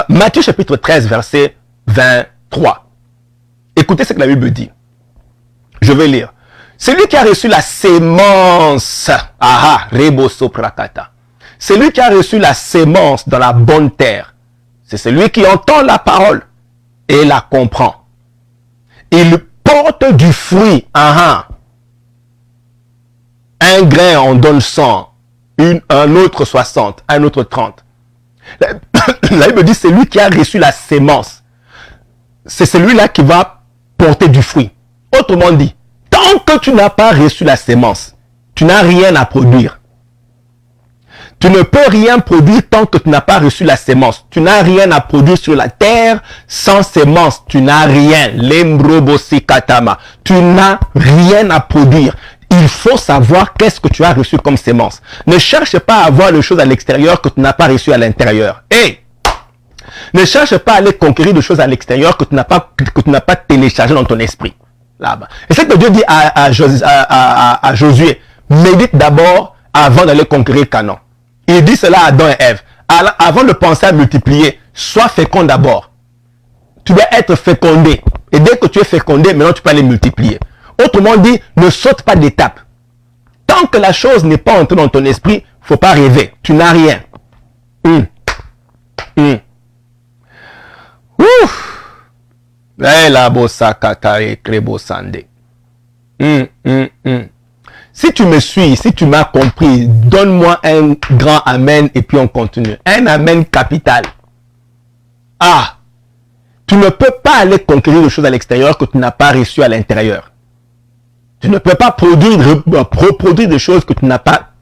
Matthieu chapitre 13, verset 23. Écoutez ce que la Bible dit. Je vais lire. Celui qui a reçu la sémence, rebo soprakata. Celui qui a reçu la sémence dans la bonne terre, c'est celui qui entend la parole et la comprend. Il porte du fruit, un grain en donne 100, un autre 60, un autre 30. La Bible dit, c'est lui qui a reçu la sémence. C'est celui-là qui va porter du fruit. Autrement dit, tant que tu n'as pas reçu la sémence, tu n'as rien à produire. Tu ne peux rien produire tant que tu n'as pas reçu la sémence. Tu n'as rien à produire sur la terre sans sémence. Tu n'as rien. L'embrobosikatama. Tu n'as rien à produire. il faut savoir qu'est-ce que tu as reçu comme sémence. Ne cherche pas à avoir les choses à l'extérieur que tu n'as pas reçues à l'intérieur. Hey! Ne cherche pas à aller conquérir des choses à l'extérieur que tu n'as pas téléchargé dans ton esprit. Là-bas. Et c'est que Dieu dit à Josué, médite d'abord avant d'aller conquérir Canaan. Il dit cela à Adam et Ève. Avant de penser à multiplier, sois fécond d'abord. Tu dois être fécondé. Et dès que tu es fécondé, maintenant tu peux aller multiplier. Autrement dit, ne saute pas d'étape. Tant que la chose n'est pas entrée dans ton esprit, il ne faut pas rêver. Tu n'as rien. Ouf! Si tu me suis, si tu m'as compris, donne-moi un grand amen et puis on continue. Un amen capital. Ah! Tu ne peux pas aller conquérir des choses à l'extérieur que tu n'as pas reçues à l'intérieur. Tu ne peux pas reproduire des choses que tu n'as pas,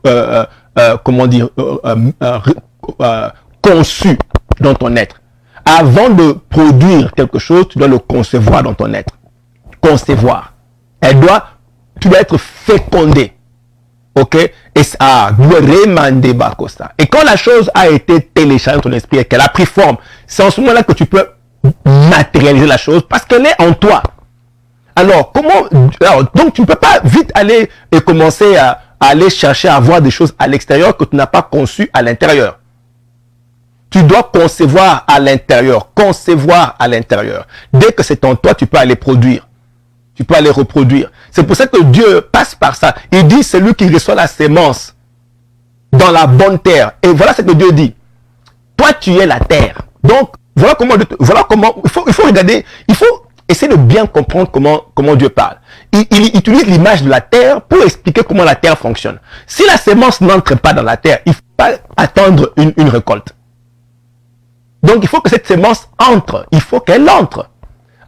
conçues dans ton être. Avant de produire quelque chose, tu dois le concevoir dans ton être. Concevoir. Tu dois être fécondé. Ok? Et quand la chose a été téléchargée dans ton esprit et qu'elle a pris forme, c'est en ce moment-là que tu peux matérialiser la chose parce qu'elle est en toi. Alors, donc tu ne peux pas vite aller et commencer à aller chercher à voir des choses à l'extérieur que tu n'as pas conçues à l'intérieur. Tu dois concevoir à l'intérieur. Concevoir à l'intérieur. Dès que c'est en toi, tu peux aller produire. Tu peux aller reproduire. C'est pour ça que Dieu passe par ça. Il dit, c'est lui qui reçoit la sémence dans la bonne terre. Et voilà ce que Dieu dit. Toi, tu es la terre. Donc, voilà comment il faut regarder, il faut essayer de bien comprendre comment Dieu parle. Il utilise l'image de la terre pour expliquer comment la terre fonctionne. Si la sémence n'entre pas dans la terre, il ne faut pas attendre une récolte. Donc, il faut que cette sémence entre. Il faut qu'elle entre.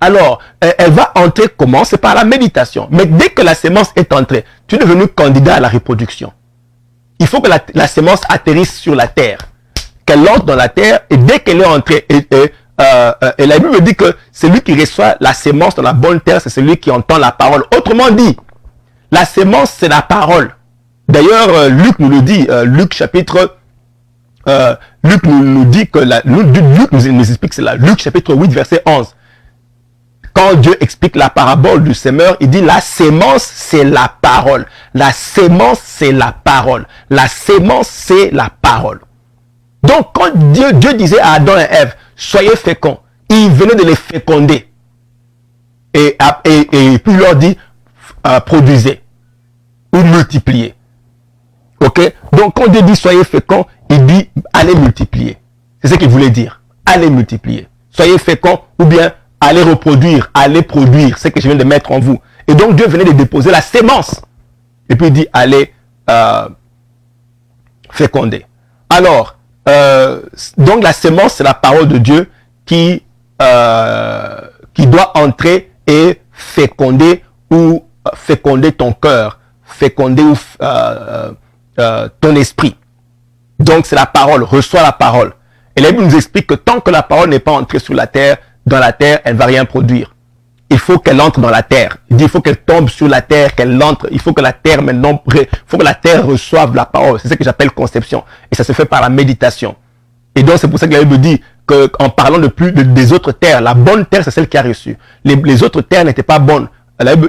Alors, elle va entrer comment? C'est par la méditation. Mais dès que la sémence est entrée, tu es devenu candidat à la reproduction. Il faut que la sémence atterrisse sur la terre. Qu'elle entre dans la terre et dès qu'elle est entrée, et la Bible dit que celui qui reçoit la sémence dans la bonne terre, c'est celui qui entend la parole. Autrement dit, la sémence, c'est la parole. D'ailleurs, Luc nous le dit, Luc nous dit que Luc nous explique cela. Luc chapitre 8, verset 11. Quand Dieu explique la parabole du semeur, il dit la sémence, c'est la parole. La sémence, c'est la parole. La sémence, c'est la parole. Donc, quand Dieu disait à Adam et Ève, soyez féconds, il venait de les féconder. Et puis il leur dit, produisez ou multipliez. Ok? Donc, quand Dieu dit soyez féconds, il dit allez multiplier. C'est ce qu'il voulait dire. Allez multiplier. Soyez féconds ou bien allez reproduire, allez produire ce que je viens de mettre en vous. Et donc, Dieu venait de déposer la sémence. Et puis il dit allez féconder. Alors, donc la sémence, c'est la parole de Dieu qui doit entrer et féconder ou féconder ton cœur, féconder ton esprit. Donc c'est la parole, reçois la parole. Et la Bible nous explique que tant que la parole n'est pas entrée sur la terre, dans la terre, elle ne va rien produire. Il faut qu'elle entre dans la terre. Il dit il faut qu'elle tombe sur la terre, qu'elle entre. Il faut que la terre maintenant, il faut que la terre reçoive la parole. C'est ce que j'appelle conception. Et ça se fait par la méditation. Et donc c'est pour ça que la Bible dit qu'en parlant des autres terres, la bonne terre c'est celle qui a reçu. Les autres terres n'étaient pas bonnes.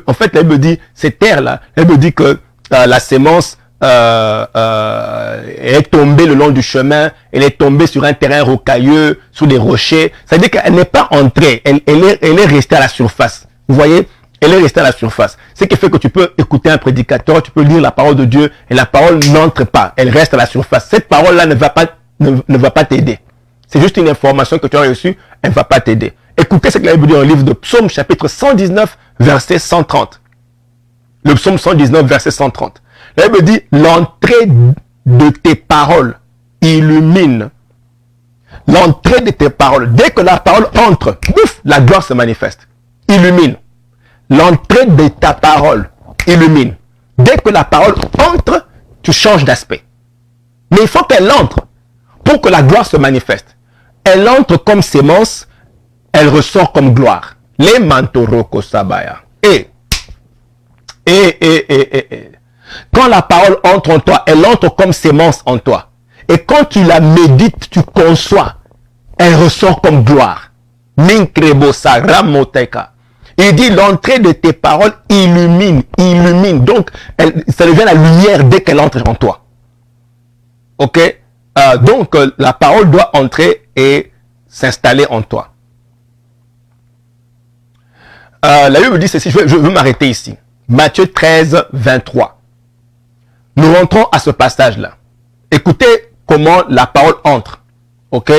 En fait, la Bible dit ces terres-là, la Bible dit que la sémence est tombée le long du chemin, elle est tombée sur un terrain rocailleux, sous des rochers. Ça veut dire qu'elle n'est pas entrée, elle est restée à la surface. Vous voyez, elle est restée à la surface. Ce qui fait que tu peux écouter un prédicateur, tu peux lire la parole de Dieu et la parole n'entre pas, elle reste à la surface. Cette parole-là ne va pas t'aider. C'est juste une information que tu as reçue, elle ne va pas t'aider. Écoutez ce que la Bible dit dans le livre de Psaume chapitre 119, verset 130. Le psaume 119, verset 130. La Bible dit, l'entrée de tes paroles illumine. L'entrée de tes paroles. Dès que la parole entre, bouf, la gloire se manifeste. Illumine. L'entrée de ta parole illumine. Dès que la parole entre, tu changes d'aspect. Mais il faut qu'elle entre pour que la gloire se manifeste. Elle entre comme sémence, elle ressort comme gloire. Les mantoroko sabaya. Quand la parole entre en toi, elle entre comme sémence en toi. Et quand tu la médites, tu conçois, elle ressort comme gloire. Minkrebosa ramoteka. Il dit l'entrée de tes paroles illumine. Donc, ça devient la lumière dès qu'elle entre en toi. Ok? Donc, la parole doit entrer et s'installer en toi. La Bible dit ceci, je veux m'arrêter ici. Matthieu 13, 23. Nous rentrons à ce passage-là. Écoutez comment la parole entre. Ok?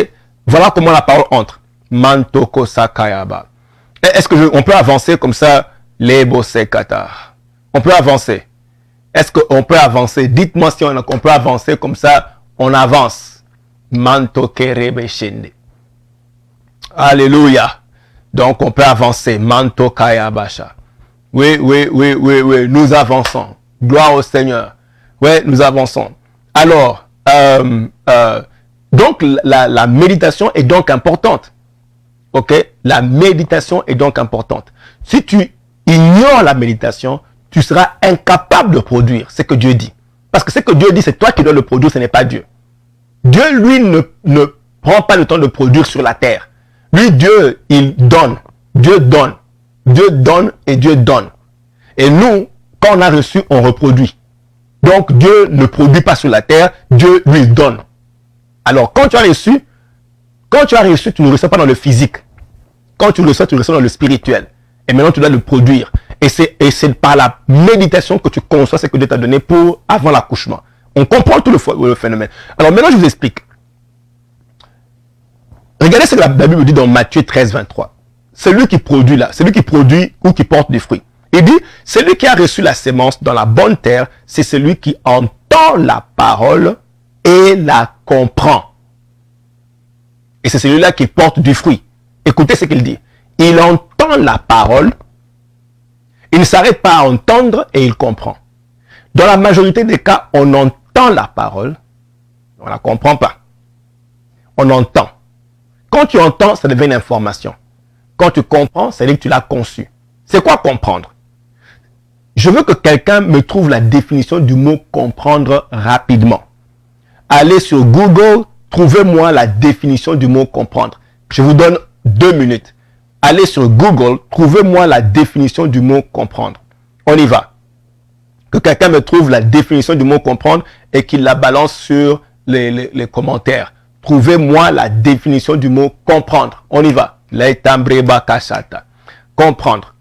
Voilà comment la parole entre. Mantoko sakayaba. Est-ce qu'on peut avancer comme ça? Lebo sekata. On peut avancer. Est-ce qu'on peut avancer? Dites-moi si on peut avancer comme ça. On avance. Mantokerebe shende. Alléluia. Donc on peut avancer. Mantokayabasha. Oui. Nous avançons. Gloire au Seigneur. Oui, nous avançons. Alors, donc la méditation est donc importante. Ok? La méditation est donc importante. Si tu ignores la méditation, tu seras incapable de produire ce que Dieu dit. Parce que ce que Dieu dit, c'est toi qui dois le produire, ce n'est pas Dieu. Dieu, lui, ne prend pas le temps de produire sur la terre. Lui, Dieu, il donne. Dieu donne. Dieu donne et Dieu donne. Et nous, quand on a reçu, on reproduit. Donc, Dieu ne produit pas sur la terre, Dieu lui donne. Alors, quand tu as reçu, tu ne reçois pas dans le physique. Quand tu reçois dans le spirituel. Et maintenant, tu dois le produire. Et c'est par la méditation que tu conçois ce que Dieu t'a donné pour avant l'accouchement. On comprend tout le phénomène. Alors, maintenant, je vous explique. Regardez ce que la Bible dit dans Matthieu 13, 23. Celui qui produit là, celui qui produit ou qui porte du fruit. Il dit, celui qui a reçu la sémence dans la bonne terre, c'est celui qui entend la parole et la comprend. Et c'est celui-là qui porte du fruit. Écoutez ce qu'il dit. Il entend la parole, il ne s'arrête pas à entendre et il comprend. Dans la majorité des cas, on entend la parole, on ne la comprend pas. On entend. Quand tu entends, ça devient une information. Quand tu comprends, ça veut dire que tu l'as conçu. C'est quoi comprendre? Je veux que quelqu'un me trouve la définition du mot comprendre rapidement. Allez sur Google, trouvez-moi la définition du mot comprendre. Je vous donne 2 minutes. Allez sur Google, trouvez-moi la définition du mot comprendre. On y va. Que quelqu'un me trouve la définition du mot comprendre et qu'il la balance sur les commentaires. Trouvez-moi la définition du mot comprendre. On y va.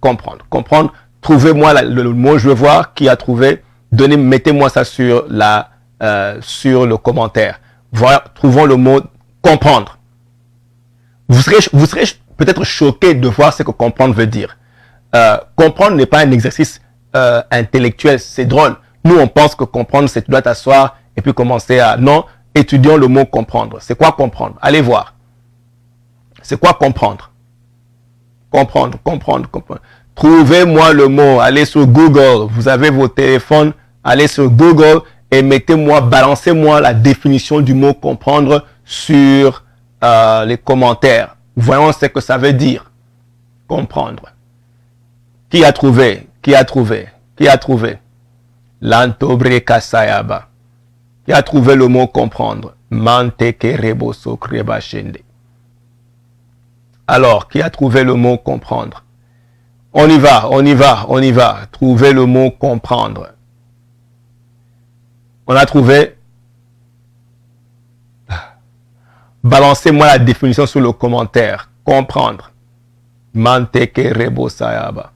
Comprendre. Trouvez-moi le mot, je veux voir qui a trouvé. Mettez-moi ça sur le commentaire. Voilà, trouvons le mot comprendre. Vous serez peut-être choqué de voir ce que comprendre veut dire. Comprendre n'est pas un exercice intellectuel, c'est drôle. Nous, on pense que comprendre, c'est tu dois t'asseoir et puis commencer à... Non, étudions le mot comprendre. C'est quoi comprendre? Allez voir. C'est quoi comprendre? Comprendre. Trouvez-moi le mot. Allez sur Google. Vous avez vos téléphones. Allez sur Google et balancez-moi la définition du mot comprendre sur les commentaires. Voyons ce que ça veut dire. Comprendre. Qui a trouvé? Lantobre kasayaba. Qui a trouvé le mot comprendre? Manteke reboso kreba shende. Alors, qui a trouvé le mot comprendre? On y va. Trouver le mot comprendre. On a trouvé? Balancez-moi la définition sur le commentaire. Comprendre. Manteke rebosayaba.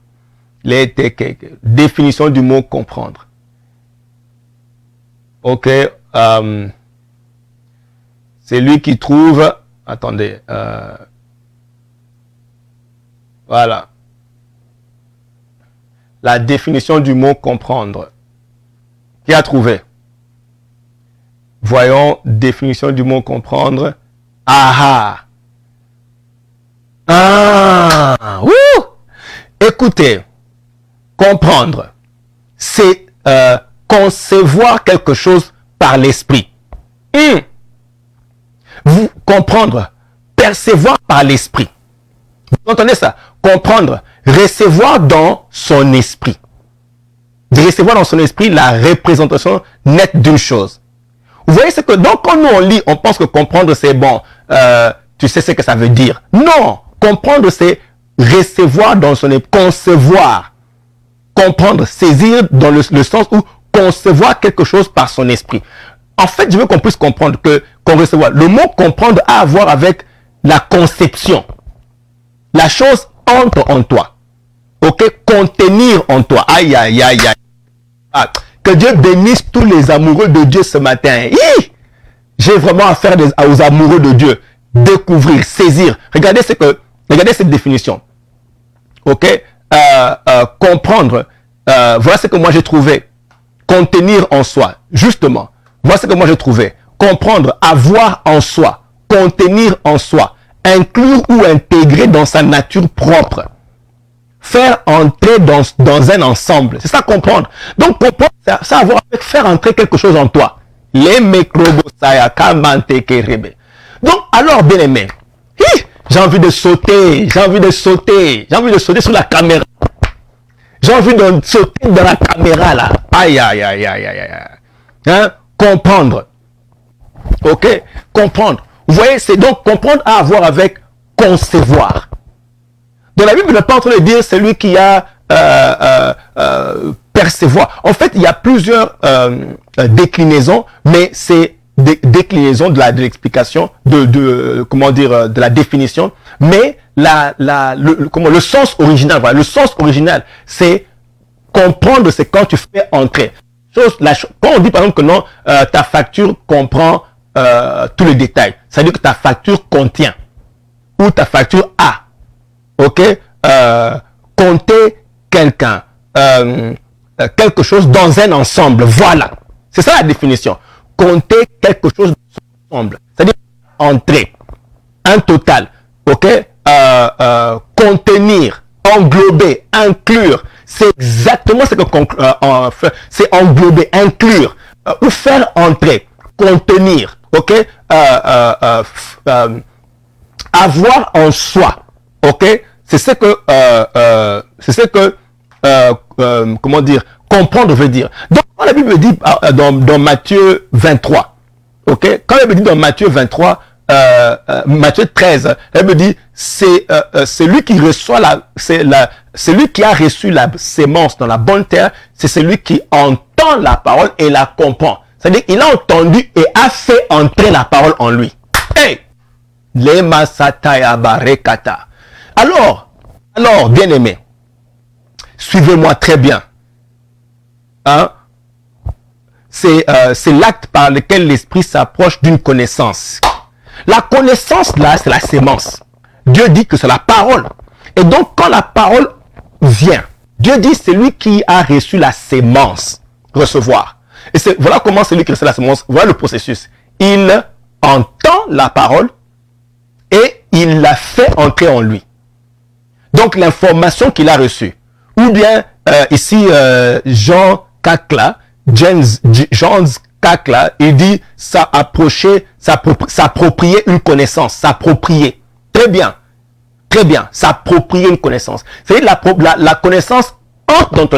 Définition du mot comprendre. Ok. C'est lui qui trouve... Attendez. Voilà. La définition du mot comprendre. Qui a trouvé? Voyons, définition du mot comprendre. Ah! Wouh! Écoutez, comprendre, c'est concevoir quelque chose par l'esprit. Vous comprendre, percevoir par l'esprit. Vous entendez ça? Comprendre, recevoir dans son esprit. de recevoir dans son esprit la représentation nette d'une chose. Vous voyez, c'est que donc quand nous on lit, on pense que comprendre c'est bon, tu sais ce que ça veut dire. Non, comprendre c'est recevoir dans son esprit, concevoir. Comprendre, saisir dans le sens où concevoir quelque chose par son esprit. En fait, je veux qu'on puisse comprendre qu'on recevoir. Le mot comprendre a à voir avec la conception. La chose entre en toi. Ok? Contenir en toi. Aïe, aïe, aïe, aïe. Ah, que Dieu bénisse tous les amoureux de Dieu ce matin. J'ai vraiment affaire aux amoureux de Dieu. Découvrir, saisir. Regardez cette définition. Ok? Comprendre. Voilà ce que moi j'ai trouvé. Contenir en soi. Justement. Voilà ce que moi j'ai trouvé. Comprendre, avoir en soi. Contenir en soi. Inclure ou intégrer dans sa nature propre. Faire entrer dans un ensemble. C'est ça comprendre. Donc comprendre, ça a à voir avec faire entrer quelque chose en toi. Les microbosaya kamante kerebe. Donc alors bien aimé, j'ai envie de sauter, j'ai envie de sauter sur la caméra. J'ai envie de sauter dans la caméra là. Aïe aïe aïe aïe aïe aïe. Hein? Comprendre. Ok? Comprendre. Vous voyez, c'est donc comprendre a à voir avec concevoir. Dans la Bible, il n'est pas en train de dire celui qui a percevoir. En fait, il y a plusieurs déclinaisons, mais c'est des déclinaisons de l'explication, comment dire, de la définition. Mais le sens original, voilà, le sens original, c'est comprendre, c'est quand tu fais entrer. Quand on dit par exemple que non, ta facture comprend tous les détails, c'est-à-dire que ta facture contient, ou ta facture a. Ok, compter quelqu'un, quelque chose dans un ensemble. Voilà, c'est ça la définition. Compter quelque chose dans un ensemble, c'est-à-dire entrer, un total. Ok, contenir, englober, inclure. C'est exactement ce que c'est englober, inclure, ou faire entrer, contenir. Ok, avoir en soi. Ok, c'est ce que comment dire, comprendre veut dire. Donc quand la Bible dit dans Matthieu 23, ok, quand la Bible dit dans Matthieu 23, Matthieu 13, la Bible dit c'est celui qui reçoit celui qui a reçu la sémence dans la bonne terre, c'est celui qui entend la parole et la comprend. C'est-à-dire qu'il a entendu et a fait entrer la parole en lui. Hey, les masataya barekata. Alors, bien aimé, suivez-moi très bien. Hein? C'est l'acte par lequel l'esprit s'approche d'une connaissance. La connaissance, là, c'est la sémence. Dieu dit que c'est la parole. Et donc, quand la parole vient, Dieu dit c'est lui qui a reçu la sémence. Recevoir. Et voilà comment celui qui reçoit la sémence, voilà le processus. Il entend la parole et il la fait entrer en lui. Donc l'information qu'il a reçue, ou bien ici Jean Kakla, Jean Kakla, il dit s'approprier une connaissance, s'approprier. Très bien, s'approprier une connaissance. C'est-à-dire la connaissance entre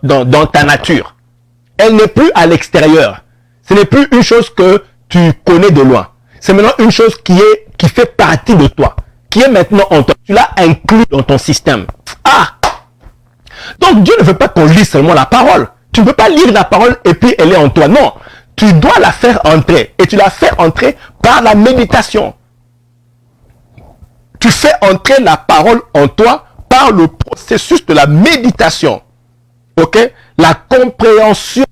dans ta nature. Elle n'est plus à l'extérieur. Ce n'est plus une chose que tu connais de loin. C'est maintenant une chose qui fait partie de toi, qui est maintenant en toi. Tu l'as inclus dans ton système. Ah! Donc Dieu ne veut pas qu'on lise seulement la parole. Tu ne peux pas lire la parole et puis elle est en toi. Non. Tu dois la faire entrer. Et tu la fais entrer par la méditation. Tu fais entrer la parole en toi par le processus de la méditation. Ok? La compréhension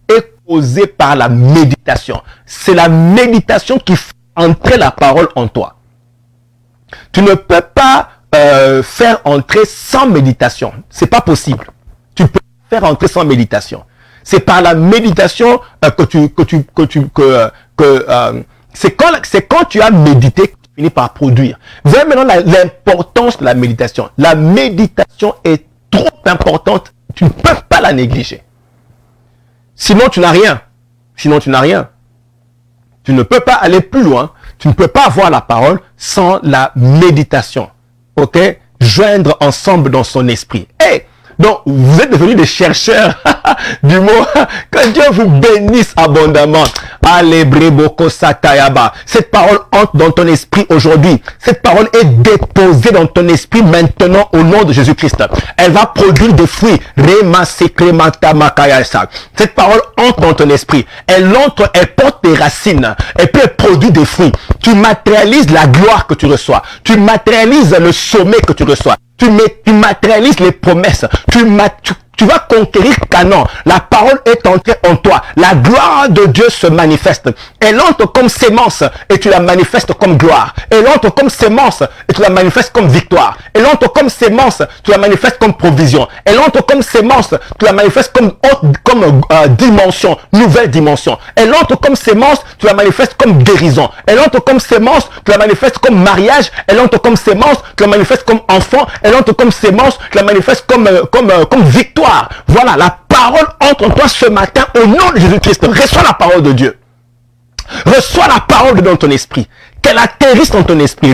est causée par la méditation. C'est la méditation qui fait entrer la parole en toi. Tu ne peux pas faire entrer sans méditation. C'est pas possible. Tu peux faire entrer sans méditation. C'est par la méditation c'est quand tu as médité que tu finis par produire. Vous voyez maintenant l'importance de la méditation. La méditation est trop importante. Tu ne peux pas la négliger. Sinon, tu n'as rien. Tu ne peux pas aller plus loin. Tu ne peux pas avoir la parole sans la méditation. Ok? Joindre ensemble dans son esprit. Hey! Donc, vous êtes devenus des chercheurs du mot. Que Dieu vous bénisse abondamment. Cette parole entre dans ton esprit aujourd'hui. Cette parole est déposée dans ton esprit maintenant au nom de Jésus-Christ. Elle va produire des fruits. Cette parole entre dans ton esprit. Elle entre, elle porte des racines. Et puis elle produit des fruits. Tu matérialises la gloire que tu reçois. Tu matérialises le sommet que tu reçois. Tu matérialises les promesses. Tu vas conquérir Canaan. La parole est entrée en toi. La gloire de Dieu se manifeste. Elle entre comme sémence et tu la manifestes comme gloire. Elle entre comme sémence et tu la manifestes comme victoire. Elle entre comme sémence, tu la manifestes comme provision. Elle entre comme sémence, tu la manifestes comme dimension, nouvelle dimension. Elle entre comme sémence, tu la manifestes comme guérison. Elle entre comme sémence, tu la manifestes comme mariage. Elle entre comme sémence, tu la manifestes comme enfant. Elle entre comme sémence, tu la manifestes comme victoire. Voilà, la parole entre en toi ce matin au nom de Jésus-Christ. Reçois la parole de Dieu. Reçois la parole de Dieu dans ton esprit. Qu'elle atterrisse dans ton esprit.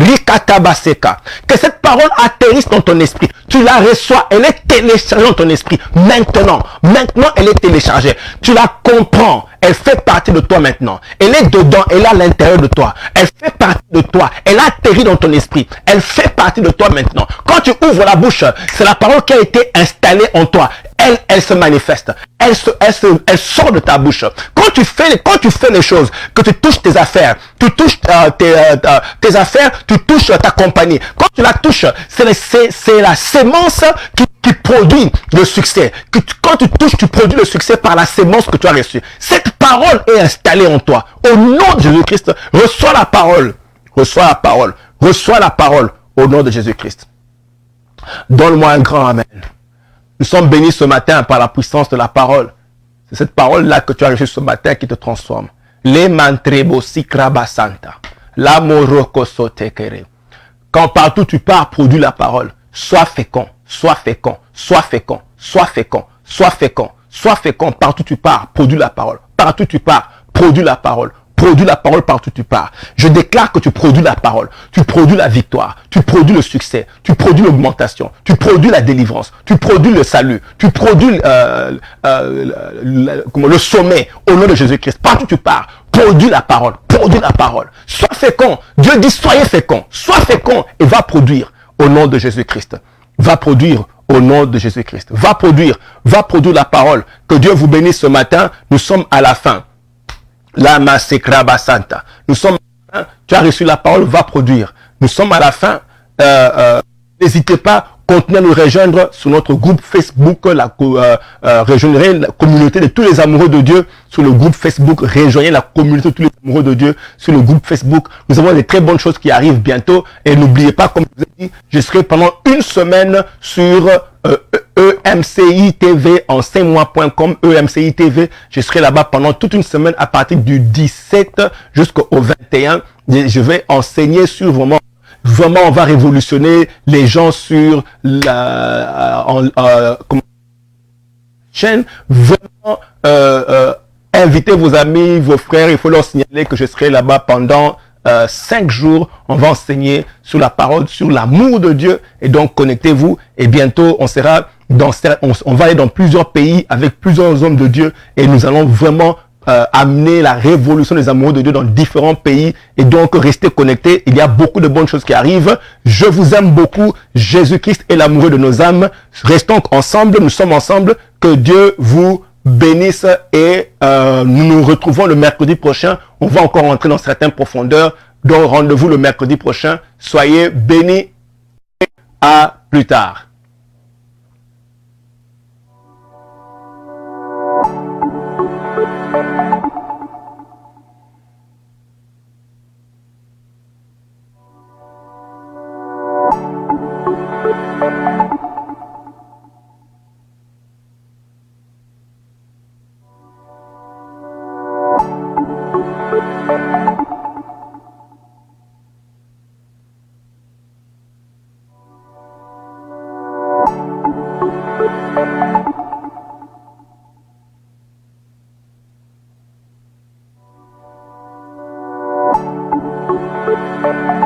Que cette parole atterrisse dans ton esprit. Tu la reçois. Elle est téléchargée dans ton esprit. Maintenant, elle est téléchargée. Tu la comprends. Elle fait partie de toi maintenant. Elle est dedans. Elle est à l'intérieur de toi. Elle fait partie de toi. Elle atterrit dans ton esprit. Elle fait partie de toi maintenant. Quand tu ouvres la bouche, c'est la parole qui a été installée en toi. Elle se manifeste. Elle sort de ta bouche. Quand tu fais les choses, que tu touches tes affaires, tu touches tes affaires, tu touches ta compagnie. Quand tu la touches, c'est la sémence qui produit le succès. Quand tu touches, tu produis le succès par la sémence que tu as reçue. Cette parole est installée en toi. Au nom de Jésus-Christ, reçois la parole. Reçois la parole. Reçois la parole au nom de Jésus-Christ. Donne-moi un grand amen. Nous sommes bénis ce matin par la puissance de la parole. C'est cette parole-là que tu as reçue ce matin qui te transforme. Les mantrebo sikrabasanta. La moroko sotekere. Quand partout tu pars, produis la parole. Sois fécond, sois fécond, sois fécond, sois fécond, sois fécond, sois fécond. Partout tu pars, produis la parole. Partout tu pars, produis la parole. Produis la parole partout où tu pars. Je déclare que tu produis la parole. Tu produis la victoire. Tu produis le succès. Tu produis l'augmentation. Tu produis la délivrance. Tu produis le salut. Tu produis le sommet au nom de Jésus-Christ. Partout où tu pars, produis la parole. Produis la parole. Sois fécond. Dieu dit soyez fécond. Sois fécond et va produire au nom de Jésus-Christ. Va produire au nom de Jésus-Christ. Va produire la parole. Que Dieu vous bénisse ce matin. Nous sommes à la fin. La Masekraba Santa. Nous sommes à la fin. Tu as reçu la parole, va produire. Nous sommes à la fin. N'hésitez pas, continuez à nous rejoindre sur notre groupe Facebook. Rejoignez la communauté de tous les amoureux de Dieu sur le groupe Facebook. Rejoignez la communauté de tous les amoureux de Dieu sur le groupe Facebook. Nous avons des très bonnes choses qui arrivent bientôt. Et n'oubliez pas, comme je vous ai dit, je serai pendant une semaine sur EMCI TV en 5mois.com, EMCI TV. Je serai là-bas pendant toute une semaine à partir du 17 jusqu'au 21. Je vais enseigner sur vraiment, on va révolutionner les gens sur la chaîne. Vraiment, invitez vos amis, vos frères. Il faut leur signaler que je serai là-bas pendant 5 jours. On va enseigner sur la parole, sur l'amour de Dieu. Et donc, connectez-vous. Et bientôt, on va aller dans plusieurs pays avec plusieurs hommes de Dieu. Et nous allons vraiment amener la révolution des amoureux de Dieu dans différents pays. Et donc, restez connectés. Il y a beaucoup de bonnes choses qui arrivent. Je vous aime beaucoup. Jésus-Christ est l'amoureux de nos âmes. Restons ensemble. Nous sommes ensemble. Que Dieu vous bénisse. Et nous nous retrouvons le mercredi prochain. On va encore entrer dans certaines profondeurs. Donc, rendez-vous le mercredi prochain. Soyez bénis. À plus tard.